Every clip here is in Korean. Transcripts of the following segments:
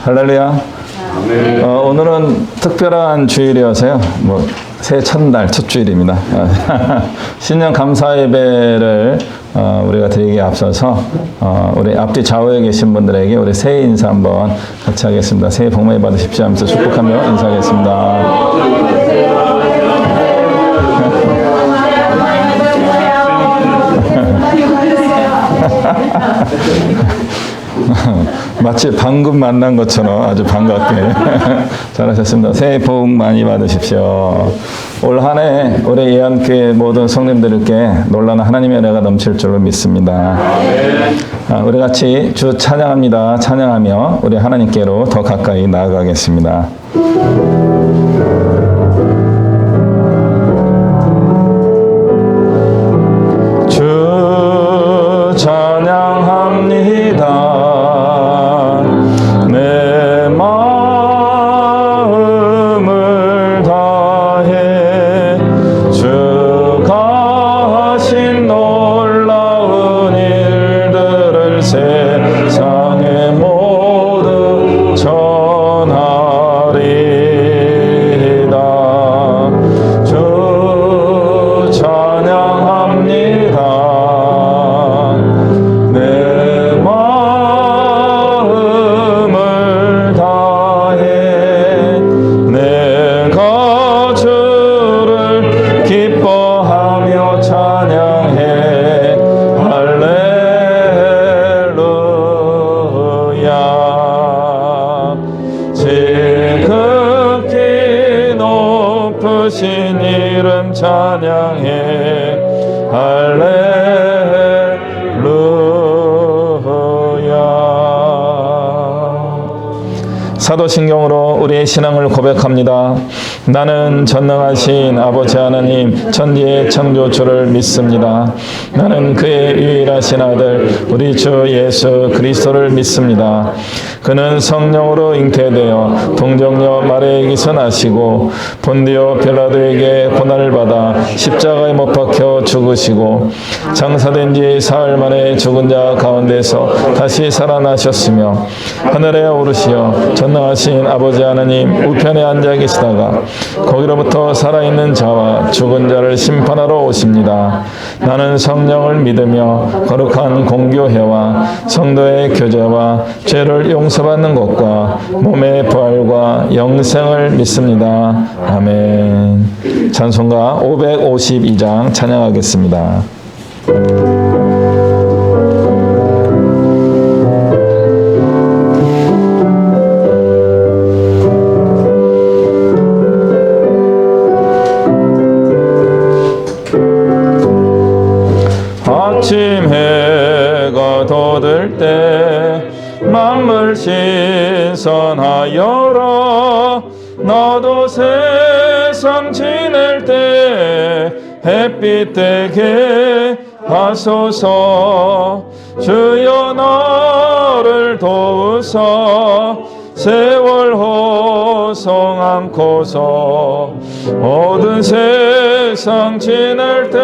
할렐루야. 오늘은 특별한 주일이어서요. 새해 첫날, 첫 주일입니다. 신년 감사 예배를 우리가 드리기에 앞서서 우리 앞뒤 좌우에 계신 분들에게 우리 새해 인사 한번 같이 하겠습니다. 새해 복 많이 받으십시오 하면서 축복하며 인사하겠습니다. 마치 방금 만난 것처럼 아주 반갑게 잘하셨습니다. 새해 복 많이 받으십시오. 올 한 해 우리 예안교회 모든 성님들께 놀라운 하나님의 은혜가 넘칠 줄로 믿습니다. 우리 같이 주 찬양합니다. 찬양하며 우리 하나님께로 더 가까이 나아가겠습니다. 주 찬양합니다. 신 이름 찬양해 할렐루야. 사도신경으로 우리의 신앙을 고백합니다. 나는 전능하신 아버지 하나님 천지의 창조주를 믿습니다. 나는 그의 유일하신 아들 우리 주 예수 그리스도를 믿습니다. 그는 성령으로 잉태되어 동정녀 마리아에게서 나시고 본디오 빌라도에게 고난을 받아 십자가에 못 박혀 죽으시고 장사된 지 사흘 만에 죽은 자 가운데서 다시 살아나셨으며 하늘에 오르시어 전능하신 아버지 하나님 우편에 앉아 계시다가 거기로부터 살아있는 자와 죽은 자를 심판하러 오십니다. 나는 성령을 믿으며 거룩한 공교회와 성도의 교제와 죄를 용서받는 것과 몸의 부활과 영생을 믿습니다. 아멘. 찬송가 552장 찬양하겠습니다. 아침 해가 돋을 때 만물 신선하여라. 나도 세상 지낼 때 햇빛 되게 하소서. 주여 나를 도우사 세월 호송 않고서 모든 세상 지낼 때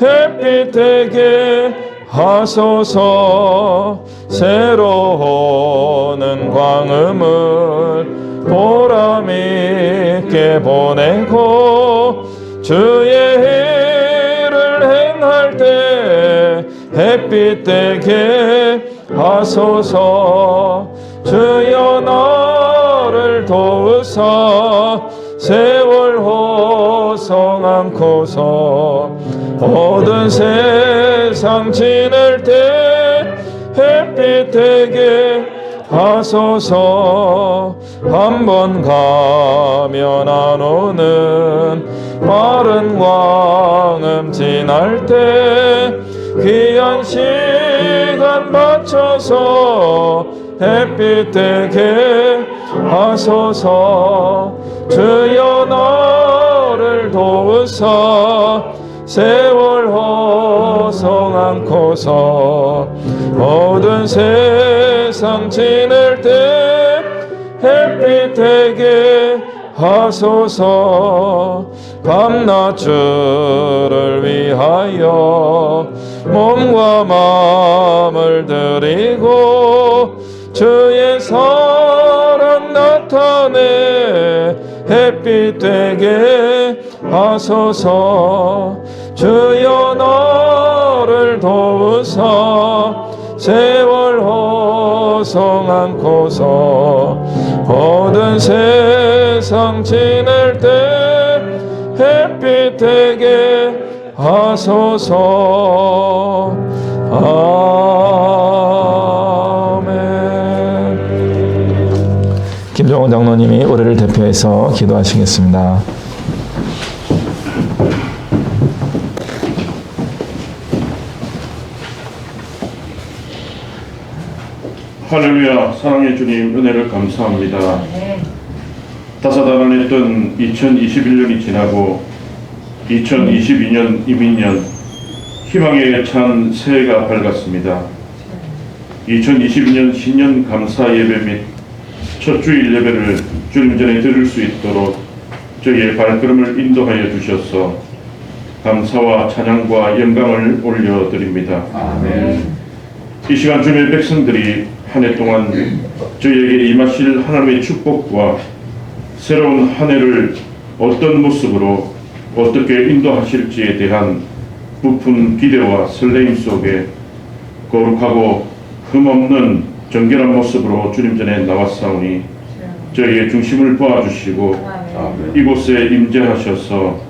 햇빛 되게 하소서. 새로오는 광음을 보람있게 보내고 주의 일을 행할 때 햇빛 되게 하소서. 주여 나를 도우사 세월 호송 않고서 모든 세상 지낼 때 햇빛 되게 하소서. 한번 가면 안 오는 빠른 광음 지날 때 귀한 시간 맞춰서 햇빛 되게 하소서. 주여 나를 도우사 세월 호송 않고서 모든 세상 지낼 때 햇빛 되게 하소서. 밤낮 주를 위하여 몸과 마음을 드리고 주의 사랑 나타내 햇빛 되게 하소서. 주여 나를 도우사 세월 호송 않고서 모든 세상 지낼 때 햇빛 되게 하소서. 아멘. 김정원 장로님이 올해를 대표해서 기도하시겠습니다. 할렐루야. 사랑의 주님, 은혜를 감사합니다. 다사다난했던 2021년이 지나고 2022년 이민년 희망에 찬 새해가 밝았습니다. 2022년 신년 감사 예배 및 첫 주일 예배를 주님 전에 드릴 수 있도록 저희의 발걸음을 인도하여 주셔서 감사와 찬양과 영광을 올려드립니다. 아멘. 이 시간 주님의 백성들이 한 해 동안 저희에게 임하실 하나님의 축복과 새로운 한 해를 어떤 모습으로 어떻게 인도하실지에 대한 부푼 기대와 설레임 속에 거룩하고 흠없는 정결한 모습으로 주님 전에 나왔사오니 저희의 중심을 도와주시고 이곳에 임재하셔서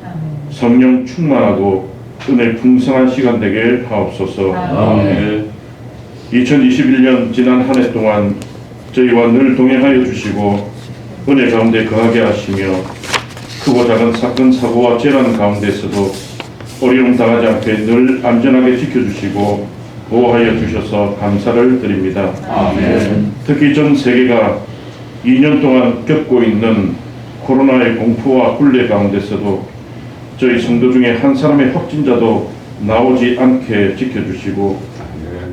성령 충만하고 은혜 풍성한 시간 되게 하옵소서. 아멘. 2021년 지난 한 해 동안 저희와 늘 동행하여 주시고 은혜 가운데 거하게 하시며 크고 작은 사건 사고와 재난 가운데서도 어려움 당하지 않게 늘 안전하게 지켜주시고 보호하여 주셔서 감사를 드립니다. 아멘. 특히 전 세계가 2년 동안 겪고 있는 코로나의 공포와 굴레 가운데서도 저희 성도 중에 한 사람의 확진자도 나오지 않게 지켜주시고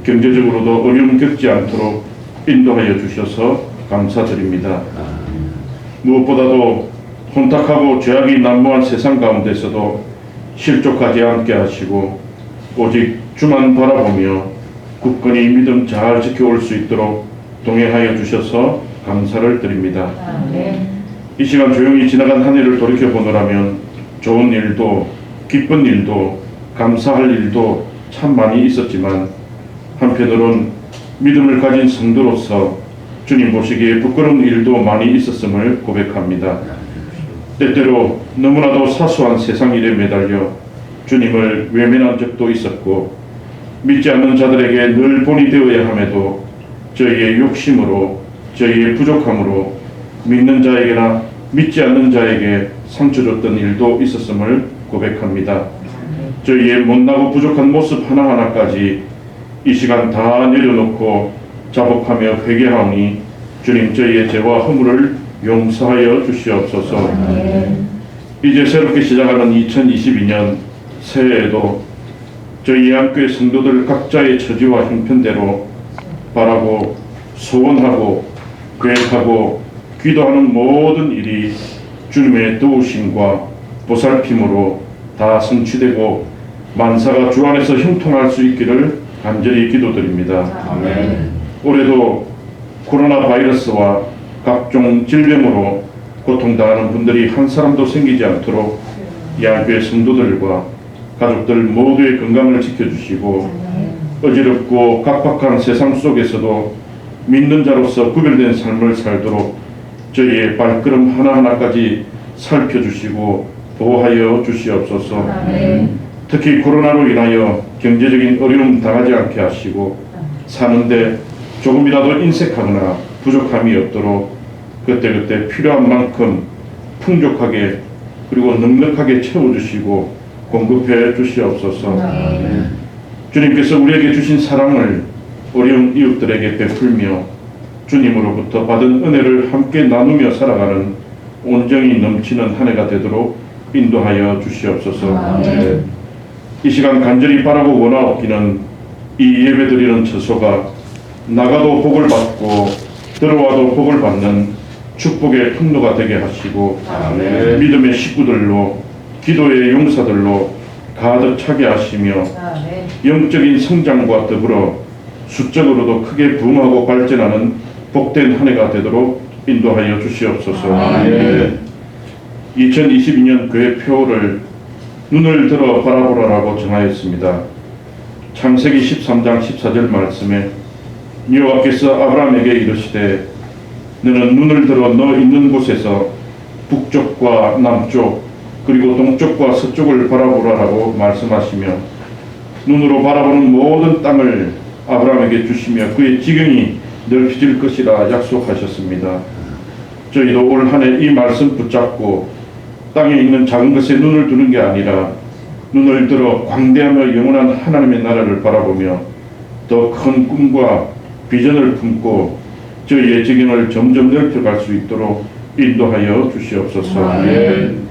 경제적으로도 어려움 겪지 않도록 인도하여 주셔서 감사드립니다. 무엇보다도 혼탁하고 죄악이 난무한 세상 가운데서도 실족하지 않게 하시고 오직 주만 바라보며 굳건히 믿음 잘 지켜올 수 있도록 동행하여 주셔서 감사를 드립니다. 이 시간 조용히 지나간 한 해를 돌이켜보노라면 좋은 일도 기쁜 일도 감사할 일도 참 많이 있었지만 한편으론 믿음을 가진 성도로서 주님 보시기에 부끄러운 일도 많이 있었음을 고백합니다. 때때로 너무나도 사소한 세상 일에 매달려 주님을 외면한 적도 있었고 믿지 않는 자들에게 늘 본이 되어야 함에도 저희의 욕심으로 저희의 부족함으로 믿는 자에게나 믿지 않는 자에게 상처 줬던 일도 있었음을 고백합니다. 저희의 못나고 부족한 모습 하나하나까지 이 시간 다 내려놓고 자복하며 회개하오니 주님 저희의 죄와 허물을 용서하여 주시옵소서. 이제 새롭게 시작하는 2022년 새해에도 저희 예안교회 성도들 각자의 처지와 형편대로 바라고 소원하고 계획하고 기도하는 모든 일이 주님의 도우심과 보살핌으로 다 성취되고 만사가 주 안에서 형통할 수 있기를 간절히 기도드립니다. 아멘. 올해도 코로나 바이러스와 각종 질병으로 고통당하는 분들이 한 사람도 생기지 않도록 예안교회 성도들과 가족들 모두의 건강을 지켜주시고 어지럽고 각박한 세상 속에서도 믿는 자로서 구별된 삶을 살도록 저희의 발걸음 하나하나까지 살펴주시고 보호하여 주시옵소서. 아멘. 특히 코로나로 인하여 경제적인 어려움 당하지 않게 하시고 사는데 조금이라도 인색하거나 부족함이 없도록 그때그때 필요한 만큼 풍족하게 그리고 넉넉하게 채워주시고 공급해 주시옵소서. 주님께서 우리에게 주신 사랑을 어려운 이웃들에게 베풀며 주님으로부터 받은 은혜를 함께 나누며 살아가는 온정이 넘치는 한 해가 되도록 인도하여 주시옵소서. 이 시간 간절히 바라고 원하옵기는 이 예배드리는 처소가 나가도 복을 받고 들어와도 복을 받는 축복의 통로가 되게 하시고 아멘. 믿음의 식구들로 기도의 용사들로 가득 차게 하시며 아멘. 영적인 성장과 더불어 수적으로도 크게 부흥하고 발전하는 복된 한 해가 되도록 인도하여 주시옵소서. 아멘. 2022년 교회 표를 눈을 들어 바라보라라고 정하였습니다. 창세기 13장 14절 말씀에 여호와께서 아브라함에게 이르시되 너는 눈을 들어 너 있는 곳에서 북쪽과 남쪽 그리고 동쪽과 서쪽을 바라보라라고 말씀하시며 눈으로 바라보는 모든 땅을 아브라함에게 주시며 그의 지경이 넓혀질 것이라 약속하셨습니다. 저희도 올 한 해 이 말씀 붙잡고 땅에 있는 작은 것에 눈을 두는 게 아니라 눈을 들어 광대하며 영원한 하나님의 나라를 바라보며 더 큰 꿈과 비전을 품고 저희의 지경을 점점 넓혀갈 수 있도록 인도하여 주시옵소서. 아멘.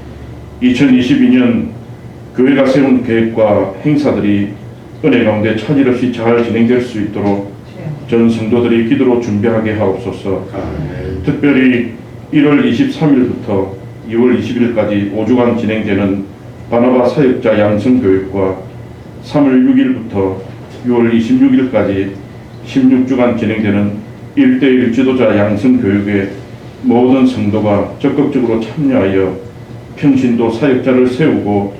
2022년 교회가 세운 계획과 행사들이 은혜 가운데 차질 없이 잘 진행될 수 있도록 전 성도들이 기도로 준비하게 하옵소서. 특별히 1월 23일부터 2월 20일까지 5주간 진행되는 바나바 사역자 양성교육과 3월 6일부터 6월 26일까지 16주간 진행되는 1:1 지도자 양성교육에 모든 성도가 적극적으로 참여하여 평신도 사역자를 세우고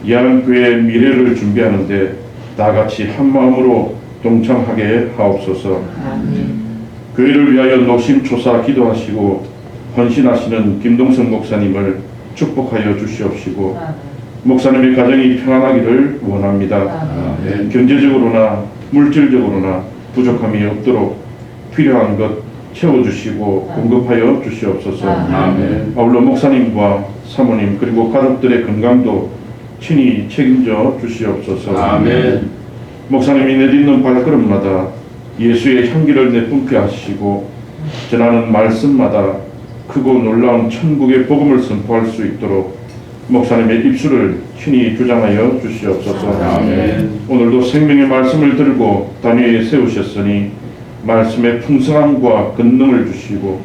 야안교회의 미래를 준비하는데 다같이 한마음으로 동참하게 하옵소서. 교회를 위하여 노심초사 기도하시고 헌신하시는 김동성 목사님을 축복하여 주시옵시고 목사님의 가정이 평안하기를 원합니다. 경제적으로나 물질적으로나 부족함이 없도록 필요한 것 채워주시고 공급하여 주시옵소서. 아울러 목사님과 사모님 그리고 가족들의 건강도 친히 책임져 주시옵소서. 목사님이 내딛는 발걸음마다 예수의 향기를 내뿜게 하시고 전하는 말씀마다 크고 놀라운 천국의 복음을 선포할 수 있도록 목사님의 입술을 친히 주장하여 주시옵소서. 오늘도 생명의 말씀을 들고 단위에 세우셨으니 말씀의 풍성함과 권능을 주시고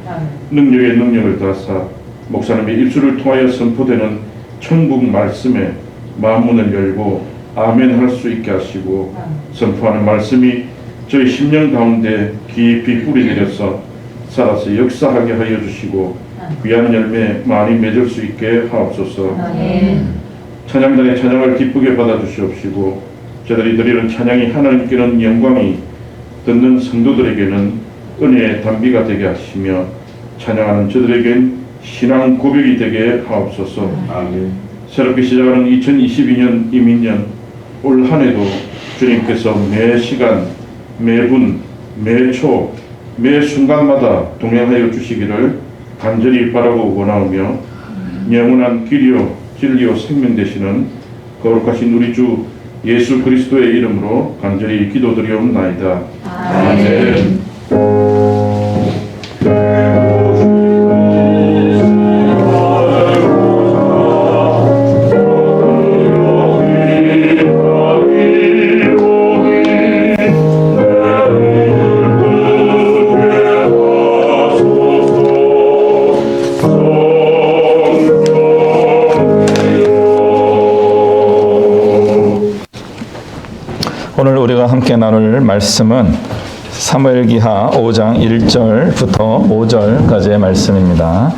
능력의 능력을 다사 목사님의 입술을 통하여 선포되는 천국 말씀에 마음문을 열고 아멘 할 수 있게 하시고 선포하는 말씀이 저희 심령 가운데 깊이 뿌리 내려서 살아서 역사하게 하여 주시고 귀한 열매 많이 맺을 수 있게 하옵소서. 찬양단의 찬양을 기쁘게 받아 주시옵시고 저들이 드리는 찬양이 하나님께는 영광이 듣는 성도들에게는 은혜의 단비가 되게 하시며 찬양하는 저들에겐 신앙 고백이 되게 하옵소서. 새롭게 시작하는 2022년 이민년 올 한해도 주님께서 매 시간 매분 매초 매 순간마다 동행하여 주시기를 간절히 바라고 원하오며 영원한 길이요 진리요 생명 되시는 거룩하신 우리 주 예수 그리스도의 이름으로 간절히 기도드리옵나이다. 아멘. 오늘 우리가 함께 나눌 말씀은 사무엘기하 5장 1절부터 5절까지의 말씀입니다.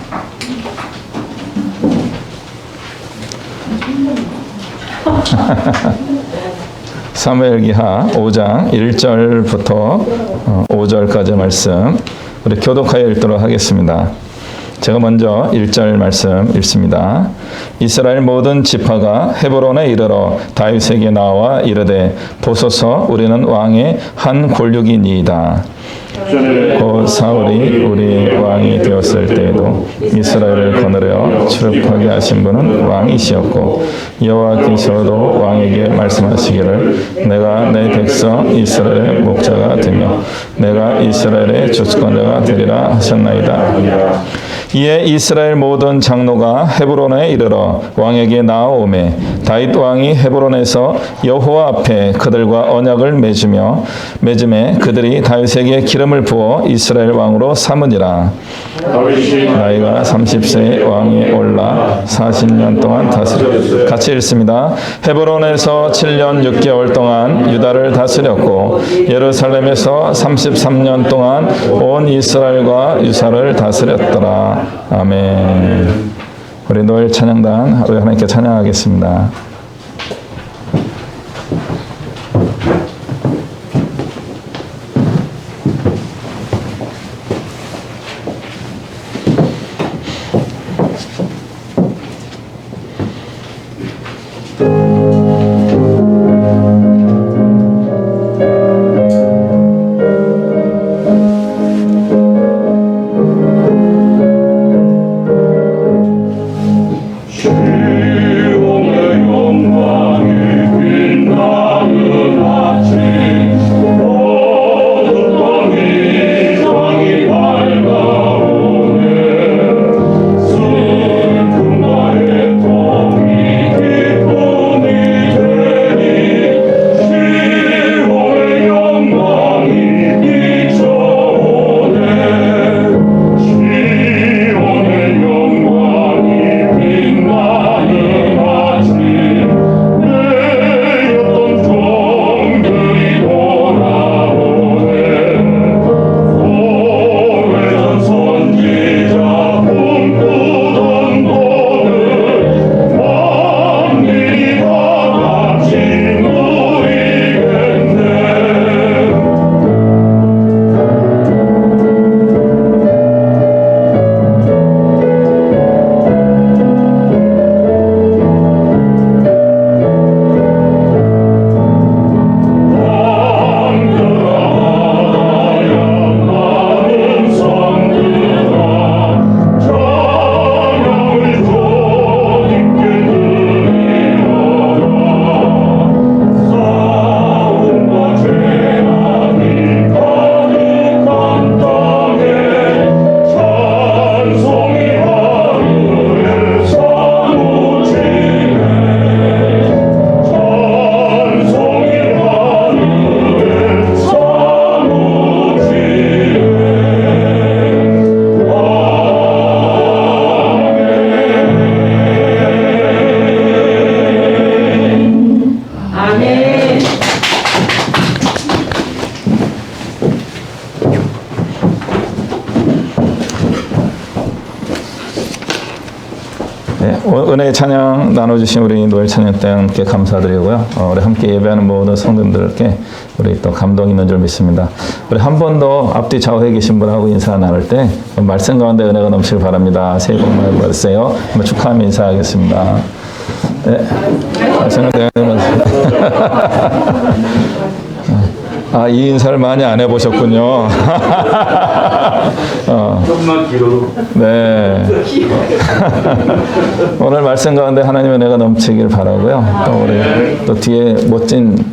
사무엘기하 5장 1절부터 5절까지의 말씀 우리 교독하여 읽도록 하겠습니다. 제가 먼저 1절 말씀 읽습니다. 이스라엘 모든 지파가 헤브론에 이르러 다윗에게 나와 이르되 보소서 우리는 왕의 한 권력이니이다. 전에 곧 사울이 우리 왕이 되었을 때에도 이스라엘을 거느려 출입하게 하신 분은 왕이시었고 여호와께서도 왕에게 말씀하시기를 내가 내 백성 이스라엘의 목자가 되며 내가 이스라엘의 주권자가 되리라 하셨나이다. 이에 이스라엘 모든 장로가 헤브론에 이르러 왕에게 나아오매 다윗 왕이 헤브론에서 여호와 앞에 그들과 언약을 맺음에 그들이 다윗에게 기름을 부어 이스라엘 왕으로 삼으니라. 다윗이 나이가 30세에 왕이 올라 40년 동안 다스렸다. 같이 읽습니다. 헤브론에서 7년 6개월 동안 유다를 다스렸고 예루살렘에서 33년 동안 온 이스라엘과 유사를 다스렸더라. 아멘. 우리 노엘 찬양단 우리 하나님께 찬양하겠습니다. 은혜의 찬양 나눠주신 우리 노엘 찬양단께 감사드리고요. 우리 함께 예배하는 모든 성도님들께 우리 또 감동 있는 줄 믿습니다. 우리 한 번 더 앞뒤 좌우에 계신 분하고 인사 나눌 때 말씀 가운데 은혜가 넘치길 바랍니다. 새해 복 많이 받으세요. 한번 축하하며 인사하겠습니다. 네. 말씀을 이 인사를 많이 안 해보셨군요. 좀만 뒤로. 네. 오늘 말씀 가운데 하나님의 은혜가 넘치길 바라고요. 또 우리 또 뒤에 멋진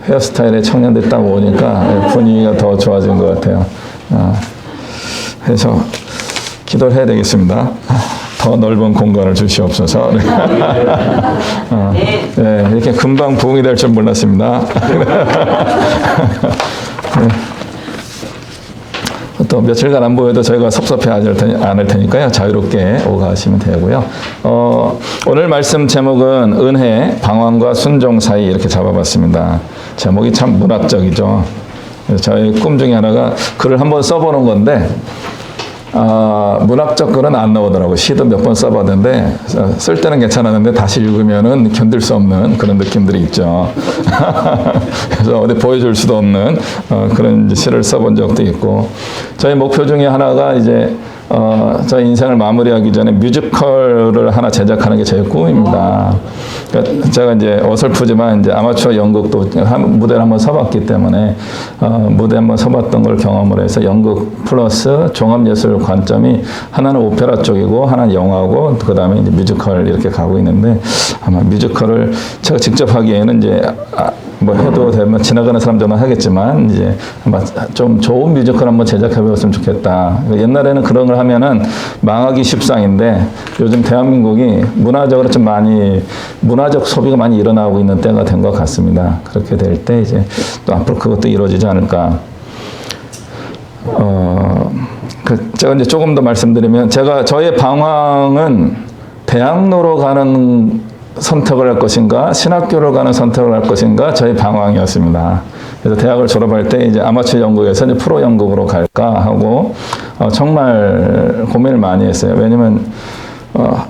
헤어스타일의 청년들이 딱 오니까 분위기가 더 좋아진 것 같아요. 그래서 기도를 해야 되겠습니다. 더 넓은 공간을 주시옵소서. 네, 이렇게 금방 부흥이 될 줄 몰랐습니다. 네. 또 며칠간 안 보여도 저희가 섭섭해하지 않을 테니까요. 자유롭게 오가시면 되고요. 오늘 말씀 제목은 은혜, 방황과 순종 사이 이렇게 잡아봤습니다. 제목이 참 문학적이죠. 그래서 저희 꿈 중에 하나가 글을 한번 써보는 건데 문학적 글은 안 나오더라고요. 시도 몇 번 써봤는데 쓸 때는 괜찮았는데 다시 읽으면은 견딜 수 없는 그런 느낌들이 있죠. 그래서 어디 보여줄 수도 없는 그런 시를 써본 적도 있고, 저희 목표 중에 하나가 이제 저희 인생을 마무리하기 전에 뮤지컬을 하나 제작하는 게 제 꿈입니다. 그러니까 제가 이제 어설프지만 이제 아마추어 연극도 무대를 한번 서봤기 때문에 무대 한번 서봤던 걸 경험을 해서 연극 플러스 종합예술 관점이 하나는 오페라 쪽이고 하나는 영화고 그 다음에 이제 뮤지컬 이렇게 가고 있는데 아마 뮤지컬을 제가 직접 하기에는 이제 뭐 해도 되면 지나가는 사람들만 하겠지만 이제 아마 좀 좋은 뮤지컬 한번 제작해 보았으면 좋겠다. 옛날에는 그런 걸 하면은 망하기 십상인데 요즘 대한민국이 문화적으로 좀 많이 문화적 소비가 많이 일어나고 있는 때가 된 것 같습니다. 그렇게 될 때 이제 또 앞으로 그것도 이루어지지 않을까. 제가 이제 조금 더 말씀드리면 저의 방황은 대학로로 가는 선택을 할 것인가, 신학교를 가는 선택을 할 것인가, 저의 방황이었습니다. 그래서 대학을 졸업할 때 이제 아마추어 연극에서 이제 프로 연극으로 갈까 하고 정말 고민을 많이 했어요. 왜냐면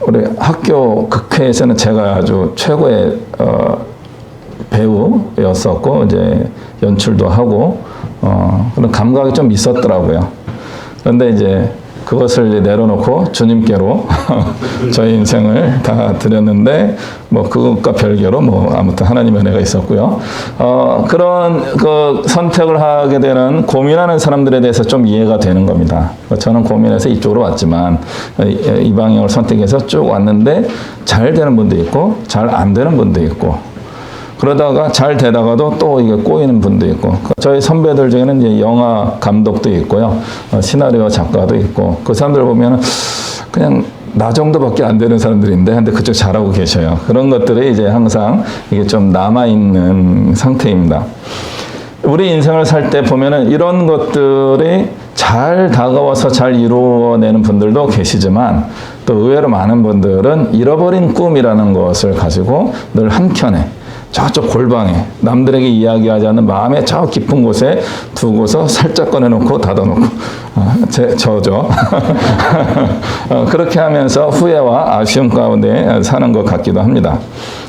우리 학교 극회에서는 제가 아주 최고의 배우였었고 이제 연출도 하고 그런 감각이 좀 있었더라고요. 그런데 이제 그것을 이제 내려놓고 주님께로 저희 인생을 다 드렸는데 뭐 그것과 별개로 뭐 아무튼 하나님의 은혜가 있었고요. 그런 그 선택을 하게 되는 고민하는 사람들에 대해서 좀 이해가 되는 겁니다. 저는 고민해서 이쪽으로 왔지만 이 방향을 선택해서 쭉 왔는데 잘 되는 분도 있고 잘 안 되는 분도 있고 그러다가 잘 되다가도 또 이게 꼬이는 분도 있고 저희 선배들 중에는 이제 영화 감독도 있고요. 시나리오 작가도 있고 그 사람들 보면은 그냥 나 정도밖에 안 되는 사람들인데 근데 그쪽 잘하고 계셔요. 그런 것들이 이제 항상 이게 좀 남아있는 상태입니다. 우리 인생을 살 때 보면은 이런 것들이 잘 다가와서 잘 이루어내는 분들도 계시지만 또 의외로 많은 분들은 잃어버린 꿈이라는 것을 가지고 늘 한켠에 저쪽 골방에 남들에게 이야기하지 않는 마음의 저 깊은 곳에 두고서 살짝 꺼내놓고 닫아놓고 저죠. 그렇게 하면서 후회와 아쉬움 가운데 사는 것 같기도 합니다.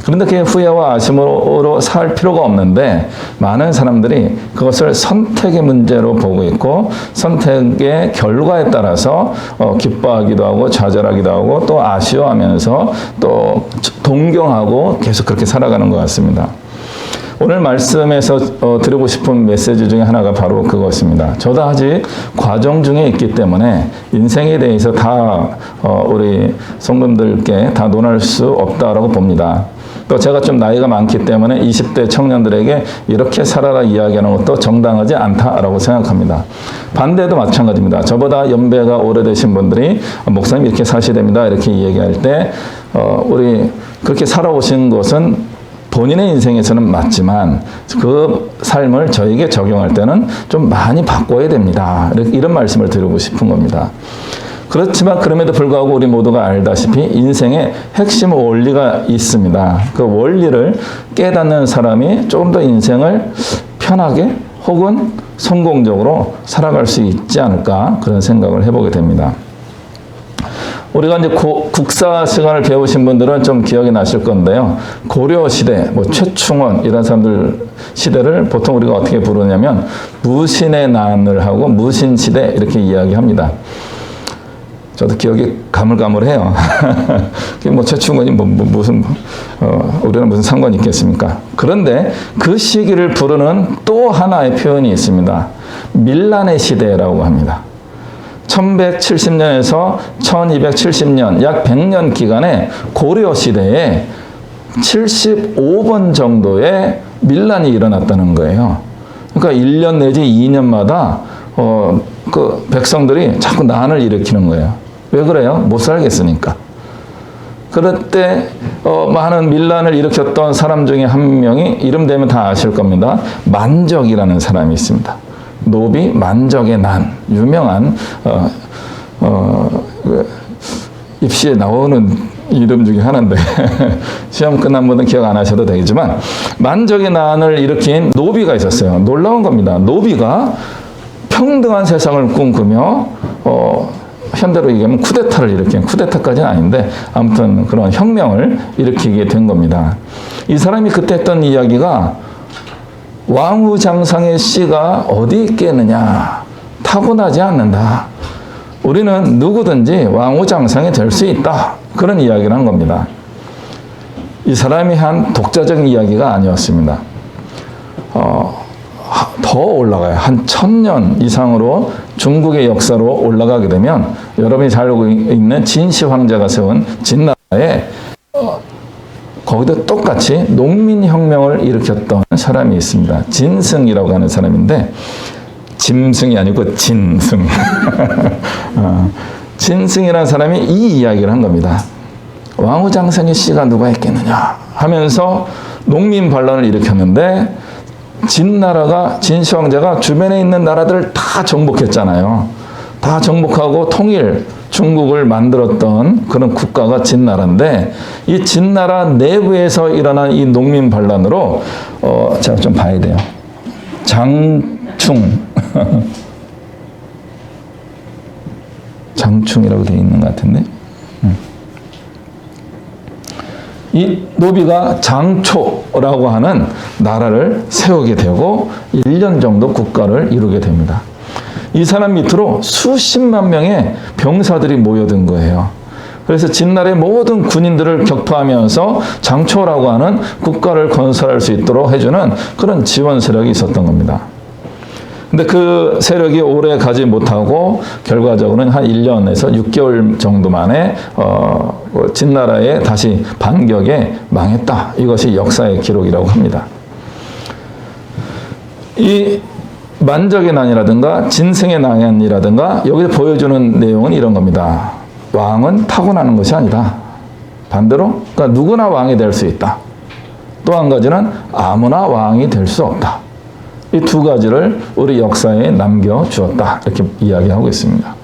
그런데 그 후회와 아쉬움으로 살 필요가 없는데 많은 사람들이 그것을 선택의 문제로 보고 있고 선택의 결과에 따라서 기뻐하기도 하고 좌절하기도 하고 또 아쉬워하면서 또 동경하고 계속 그렇게 살아가는 것 같습니다. 오늘 말씀에서 드리고 싶은 메시지 중에 하나가 바로 그것입니다. 저도 아직 과정 중에 있기 때문에 인생에 대해서 다 우리 성도님들께 다 논할 수 없다라고 봅니다. 또 제가 좀 나이가 많기 때문에 20대 청년들에게 이렇게 살아라 이야기하는 것도 정당하지 않다라고 생각합니다. 반대도 마찬가지입니다. 저보다 연배가 오래되신 분들이 목사님 이렇게 사셔야 됩니다 이렇게 얘기할 때 우리 그렇게 살아오신 것은 본인의 인생에서는 맞지만 그 삶을 저에게 적용할 때는 좀 많이 바꿔야 됩니다. 이런 말씀을 드리고 싶은 겁니다. 그렇지만 그럼에도 불구하고 우리 모두가 알다시피 인생에 핵심 원리가 있습니다. 그 원리를 깨닫는 사람이 조금 더 인생을 편하게 혹은 성공적으로 살아갈 수 있지 않을까 그런 생각을 해보게 됩니다. 우리가 이제 국사 시간을 배우신 분들은 좀 기억이 나실 건데요. 고려 시대, 뭐 최충원 이런 사람들 시대를 보통 우리가 어떻게 부르냐면 무신의 난을 하고 무신 시대 이렇게 이야기합니다. 저도 기억이 가물가물해요. 뭐 최충원이 무슨 우리는 무슨 상관이 있겠습니까? 그런데 그 시기를 부르는 또 하나의 표현이 있습니다. 밀란의 시대라고 합니다. 1170년에서 1270년 약 100년 기간에 고려 시대에 75번 정도의 밀란이 일어났다는 거예요. 그러니까 1년 내지 2년마다 그 백성들이 자꾸 난을 일으키는 거예요. 왜 그래요? 못 살겠으니까. 그럴 때 많은 밀란을 일으켰던 사람 중에 한 명이 이름 되면 다 아실 겁니다. 만적이라는 사람이 있습니다. 노비 만적의 난 유명한 입시에 나오는 이름 중에 하나인데 시험 끝난 분은 기억 안 하셔도 되겠지만 만적의 난을 일으킨 노비가 있었어요. 놀라운 겁니다. 노비가 평등한 세상을 꿈꾸며 현대로 얘기하면 쿠데타를 일으킨 쿠데타까지는 아닌데 아무튼 그런 혁명을 일으키게 된 겁니다. 이 사람이 그때 했던 이야기가 왕후장상의 씨가 어디 있겠느냐 타고나지 않는다. 우리는 누구든지 왕후장상이 될 수 있다. 그런 이야기를 한 겁니다. 이 사람이 한 독자적인 이야기가 아니었습니다. 더 올라가요. 한 1000년 이상으로 중국의 역사로 올라가게 되면 여러분이 잘 알고 있는 진시 황제가 세운 진나라에 거기도 똑같이 농민혁명을 일으켰던 사람이 있습니다. 진승이라고 하는 사람인데 짐승이 아니고 진승. 진승이라는 사람이 이 이야기를 한 겁니다. 왕후장성의 씨가 누가 했겠느냐 하면서 농민 반란을 일으켰는데 진나라가 진시황제가 주변에 있는 나라들을 다 정복했잖아요. 다 정복하고 통일 중국을 만들었던 그런 국가가 진나라인데 이 진나라 내부에서 일어난 이 농민 반란으로 제가 좀 봐야 돼요. 장충이라고 되어 있는 것 같은데 이 노비가 장초라고 하는 나라를 세우게 되고 1년 정도 국가를 이루게 됩니다. 이 사람 밑으로 수십만 명의 병사들이 모여든 거예요. 그래서 진나라의 모든 군인들을 격파하면서 장초라고 하는 국가를 건설할 수 있도록 해주는 그런 지원 세력이 있었던 겁니다. 근데 그 세력이 오래 가지 못하고 결과적으로는 한 1년에서 6개월 정도 만에 진나라의 다시 반격에 망했다. 이것이 역사의 기록이라고 합니다. 이 만적의 난이라든가 진승의 난이라든가 여기서 보여주는 내용은 이런 겁니다. 왕은 타고나는 것이 아니다. 반대로 그러니까 누구나 왕이 될 수 있다. 또 한 가지는 아무나 왕이 될 수 없다. 이 두 가지를 우리 역사에 남겨주었다. 이렇게 이야기하고 있습니다.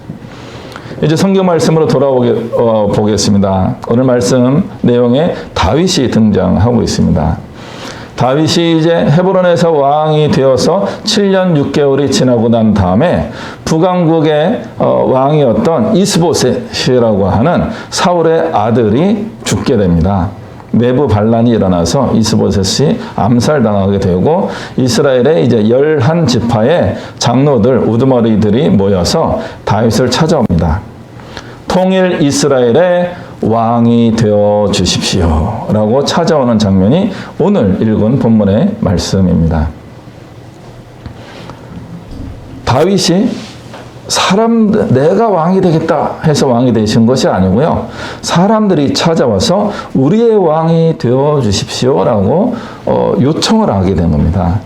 이제 성경 말씀으로 돌아보겠습니다. 오늘 말씀 내용에 다윗이 등장하고 있습니다. 다윗이 이제 헤브론에서 왕이 되어서 7년 6개월이 지나고 난 다음에 북왕국의 왕이었던 이스보셋이라고 하는 사울의 아들이 죽게 됩니다. 내부 반란이 일어나서 이스보셋이 암살당하게 되고 이스라엘의 이제 11지파의 장로들, 우두머리들이 모여서 다윗을 찾아옵니다. 통일 이스라엘의 왕이 되어 주십시오 라고 찾아오는 장면이 오늘 읽은 본문의 말씀입니다. 다윗이 내가 왕이 되겠다 해서 왕이 되신 것이 아니고요. 사람들이 찾아와서 우리의 왕이 되어 주십시오 라고 요청을 하게 된 겁니다.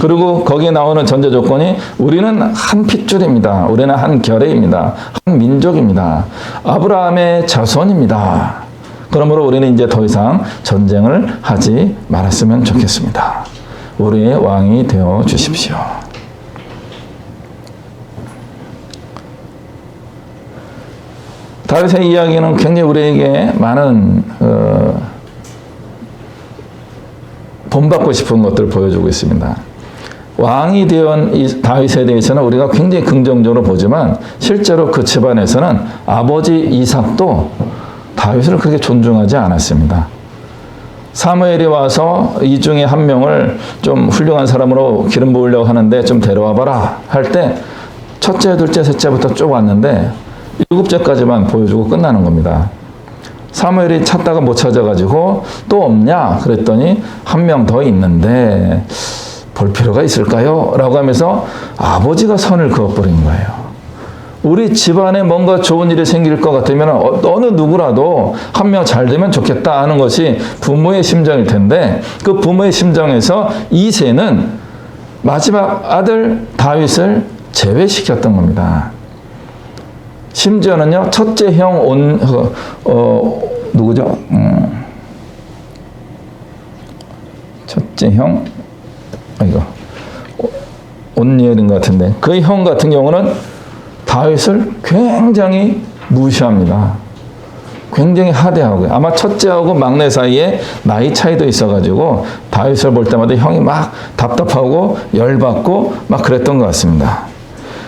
그리고 거기에 나오는 전제 조건이 우리는 한 핏줄입니다. 우리는 한 결의입니다. 한 민족입니다. 아브라함의 자손입니다. 그러므로 우리는 이제 더 이상 전쟁을 하지 말았으면 좋겠습니다. 우리의 왕이 되어 주십시오. 다윗의 이야기는 굉장히 우리에게 많은 본받고 싶은 것들을 보여주고 있습니다. 왕이 되온 이 다윗에 대해서는 우리가 굉장히 긍정적으로 보지만 실제로 그 집안에서는 아버지 이삭도 다윗을 그렇게 존중하지 않았습니다. 사무엘이 와서 이 중에 한 명을 좀 훌륭한 사람으로 기름 부으려고 하는데 좀 데려와 봐라 할 때 첫째, 둘째, 셋째부터 쭉 왔는데 7제까지만 보여주고 끝나는 겁니다. 사무엘이 찾다가 못 찾아가지고 또 없냐 그랬더니 한 명 더 있는데 볼 필요가 있을까요? 라고 하면서 아버지가 선을 그어버린 거예요. 우리 집안에 뭔가 좋은 일이 생길 것 같으면 어느 누구라도 한 명 잘 되면 좋겠다 하는 것이 부모의 심정일 텐데 그 부모의 심정에서 이새는 마지막 아들 다윗을 제외시켰던 겁니다. 심지어는요, 첫째 형 누구죠? 첫째 형, 온니엘인 것 같은데, 그 형 같은 경우는 다윗을 굉장히 무시합니다. 굉장히 하대하고요. 아마 첫째하고 막내 사이에 나이 차이도 있어가지고 다윗을 볼 때마다 형이 막 답답하고 열받고 막 그랬던 것 같습니다.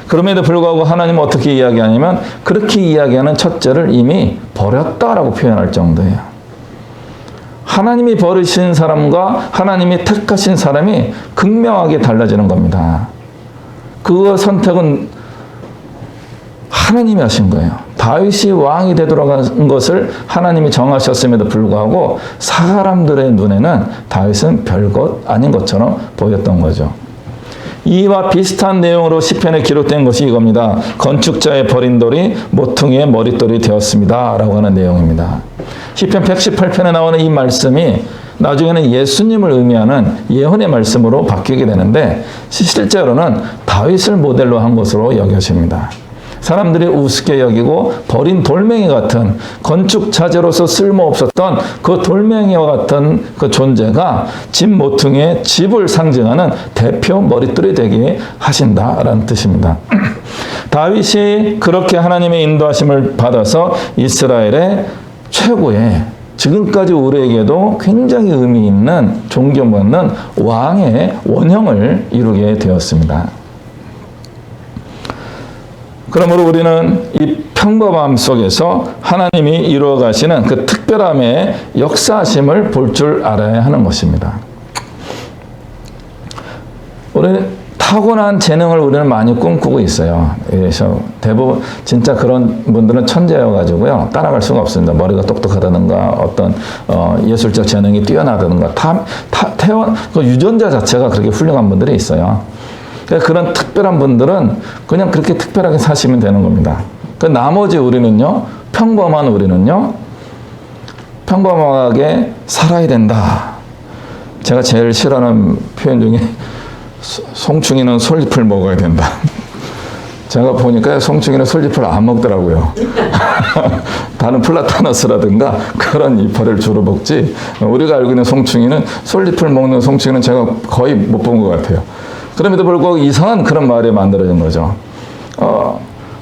그럼에도 불구하고 하나님은 어떻게 이야기하냐면 그렇게 이야기하는 첫째를 이미 버렸다라고 표현할 정도예요. 하나님이 버리신 사람과 하나님이 택하신 사람이 극명하게 달라지는 겁니다. 그 선택은 하나님이 하신 거예요. 다윗이 왕이 되도록 한 것을 하나님이 정하셨음에도 불구하고 사람들의 눈에는 다윗은 별것 아닌 것처럼 보였던 거죠. 이와 비슷한 내용으로 시편에 기록된 것이 이겁니다. 건축자의 버린 돌이 모퉁이의 머릿돌이 되었습니다. 라고 하는 내용입니다. 시편 118편에 나오는 이 말씀이 나중에는 예수님을 의미하는 예언의 말씀으로 바뀌게 되는데 실제로는 다윗을 모델로 한 것으로 여겨집니다. 사람들이 우습게 여기고 버린 돌멩이 같은 건축 자재로서 쓸모없었던 그 돌멩이와 같은 그 존재가 집 모퉁이의 집을 상징하는 대표 머릿돌이 되게 하신다라는 뜻입니다. 다윗이 그렇게 하나님의 인도하심을 받아서 이스라엘의 최고의 지금까지 우리에게도 굉장히 의미 있는 존경받는 왕의 원형을 이루게 되었습니다. 그러므로 우리는 이 평범함 속에서 하나님이 이루어 가시는 그 특별함의 역사심을 볼 줄 알아야 하는 것입니다. 우리는 타고난 재능을 우리는 많이 꿈꾸고 있어요. 그래서 대부분 진짜 그런 분들은 천재여가지고요. 따라갈 수가 없습니다. 머리가 똑똑하다든가 어떤 예술적 재능이 뛰어나다든가 태어난 그 유전자 자체가 그렇게 훌륭한 분들이 있어요. 그런 특별한 분들은 그냥 그렇게 특별하게 사시면 되는 겁니다. 그 나머지 우리는요, 평범한 우리는요, 평범하게 살아야 된다. 제가 제일 싫어하는 표현 중에 송충이는 솔잎을 먹어야 된다. 제가 보니까 송충이는 솔잎을 안 먹더라고요. 다른 플라타너스라든가 그런 잎을 주로 먹지, 우리가 알고 있는 송충이는 솔잎을 먹는 송충이는 제가 거의 못 본 것 같아요. 그럼에도 불구하고 이상한 그런 말이 만들어진 거죠.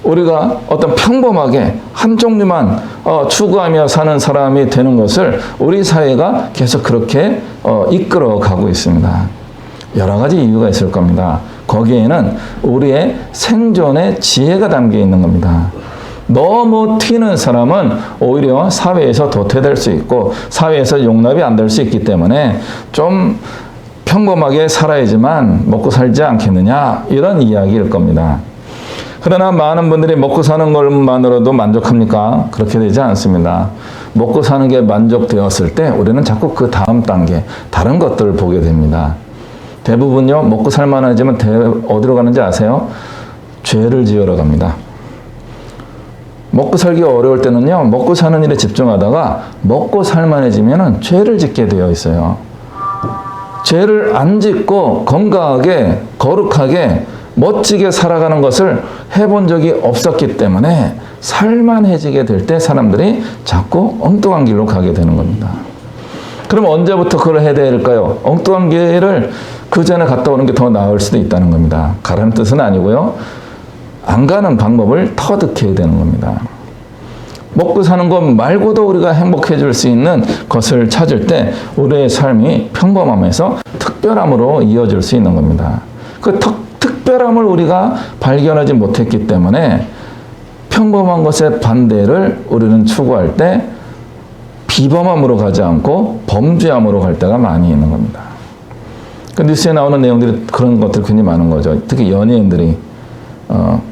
우리가 어떤 평범하게 한 종류만 추구하며 사는 사람이 되는 것을 우리 사회가 계속 그렇게 이끌어 가고 있습니다. 여러 가지 이유가 있을 겁니다. 거기에는 우리의 생존의 지혜가 담겨 있는 겁니다. 너무 튀는 사람은 오히려 사회에서 도태될 수 있고 사회에서 용납이 안 될 수 있기 때문에 좀 평범하게 살아야지만 먹고 살지 않겠느냐, 이런 이야기일 겁니다. 그러나 많은 분들이 먹고 사는 것만으로도 만족합니까? 그렇게 되지 않습니다. 먹고 사는 게 만족되었을 때 우리는 자꾸 그 다음 단계 다른 것들을 보게 됩니다. 대부분요, 먹고 살만하지만 어디로 가는지 아세요? 죄를 지으러 갑니다. 먹고 살기가 어려울 때는요, 먹고 사는 일에 집중하다가 먹고 살만해지면 죄를 짓게 되어 있어요. 죄를 안 짓고 건강하게, 거룩하게, 멋지게 살아가는 것을 해본 적이 없었기 때문에 살만해지게 될 때 사람들이 자꾸 엉뚱한 길로 가게 되는 겁니다. 그럼 언제부터 그걸 해야 될까요? 엉뚱한 길을 그 전에 갔다 오는 게 더 나을 수도 있다는 겁니다. 가라는 뜻은 아니고요. 안 가는 방법을 터득해야 되는 겁니다. 먹고 사는 것 말고도 우리가 행복해질 수 있는 것을 찾을 때 우리의 삶이 평범함에서 특별함으로 이어질 수 있는 겁니다. 그 특별함을 우리가 발견하지 못했기 때문에 평범한 것의 반대를 우리는 추구할 때 비범함으로 가지 않고 범죄함으로 갈 때가 많이 있는 겁니다. 그 뉴스에 나오는 내용들이 그런 것들이 굉장히 많은 거죠. 특히 연예인들이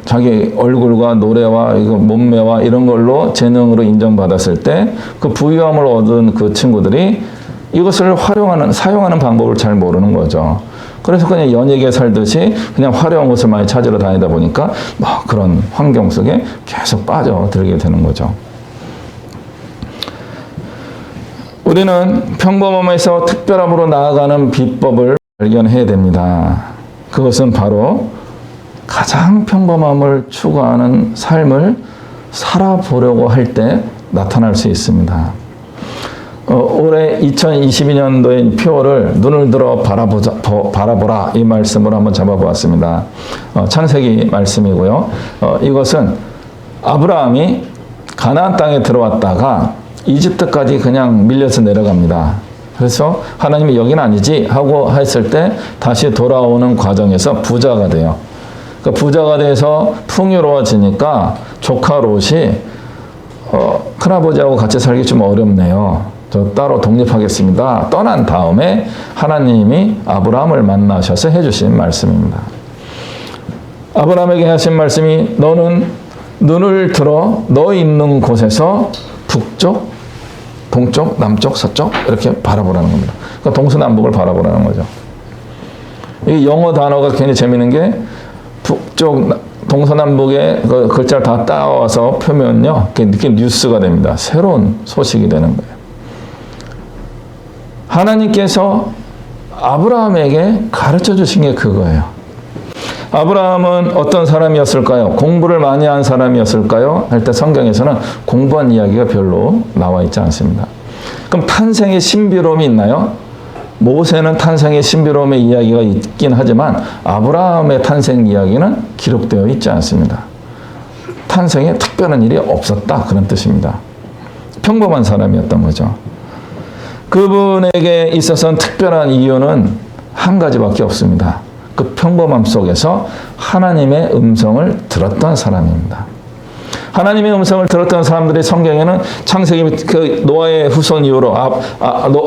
자기 얼굴과 노래와 이거 몸매와 이런 걸로 재능으로 인정받았을 때 그 부유함을 얻은 그 친구들이 이것을 사용하는 방법을 잘 모르는 거죠. 그래서 그냥 연예계 살듯이 그냥 화려한 것을 많이 찾으러 다니다 보니까 그런 환경 속에 계속 빠져들게 되는 거죠. 우리는 평범함에서 특별함으로 나아가는 비법을 발견해야 됩니다. 그것은 바로 가장 평범함을 추구하는 삶을 살아보려고 할 때 나타날 수 있습니다. 올해 2022년도의 표를 눈을 들어 바라보라, 이 말씀으로 한번 잡아보았습니다. 창세기 말씀이고요. 이것은 아브라함이 가나안 땅에 들어왔다가 이집트까지 그냥 밀려서 내려갑니다. 그래서 하나님이 여긴 아니지 하고 했을 때 다시 돌아오는 과정에서 부자가 돼요. 그 부자가 돼서 풍요로워지니까 조카 롯이 큰아버지하고 같이 살기 좀 어렵네요. 저 따로 독립하겠습니다. 떠난 다음에 하나님이 아브라함을 만나셔서 해주신 말씀입니다. 아브라함에게 하신 말씀이 너는 눈을 들어 너 있는 곳에서 북쪽, 동쪽, 남쪽, 서쪽 이렇게 바라보라는 겁니다. 그러니까 동서남북을 바라보라는 거죠. 이 영어 단어가 굉장히 재미있는 게 북쪽, 동서남북의 그 글자를 다 따와서 펴면요, 그게 뉴스가 됩니다. 새로운 소식이 되는 거예요. 하나님께서 아브라함에게 가르쳐 주신 게 그거예요. 아브라함은 어떤 사람이었을까요? 공부를 많이 한 사람이었을까요? 할 때 성경에서는 공부한 이야기가 별로 나와 있지 않습니다. 그럼 탄생의 신비로움이 있나요? 모세는 탄생의 신비로움의 이야기가 있긴 하지만 아브라함의 탄생 이야기는 기록되어 있지 않습니다. 탄생에 특별한 일이 없었다, 그런 뜻입니다. 평범한 사람이었던 거죠. 그분에게 있어서는 특별한 이유는 한 가지밖에 없습니다. 그 평범함 속에서 하나님의 음성을 들었던 사람입니다. 하나님의 음성을 들었던 사람들이 성경에는 창세기 그 노아의 후손 이후로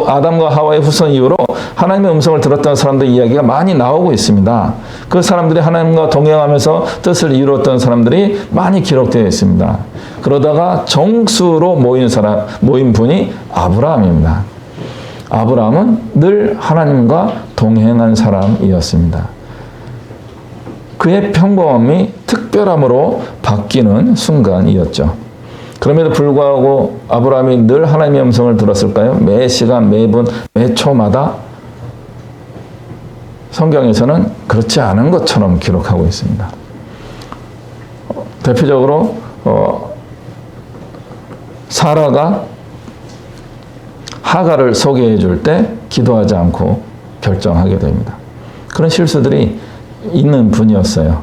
아담과 하와의 후손 이후로 하나님의 음성을 들었던 사람들 이야기가 많이 나오고 있습니다. 그 사람들이 하나님과 동행하면서 뜻을 이루었던 사람들이 많이 기록되어 있습니다. 그러다가 정수로 모인 분이 아브라함입니다. 아브라함은 늘 하나님과 동행한 사람이었습니다. 그의 평범함이 특별함으로 바뀌는 순간이었죠. 그럼에도 불구하고 아브라함이 늘 하나님의 음성을 들었을까요? 매 시간, 매분, 매 초마다? 성경에서는 그렇지 않은 것처럼 기록하고 있습니다. 대표적으로 사라가 하가를 소개해 줄 때 기도하지 않고 결정하게 됩니다. 그런 실수들이 있는 분이었어요.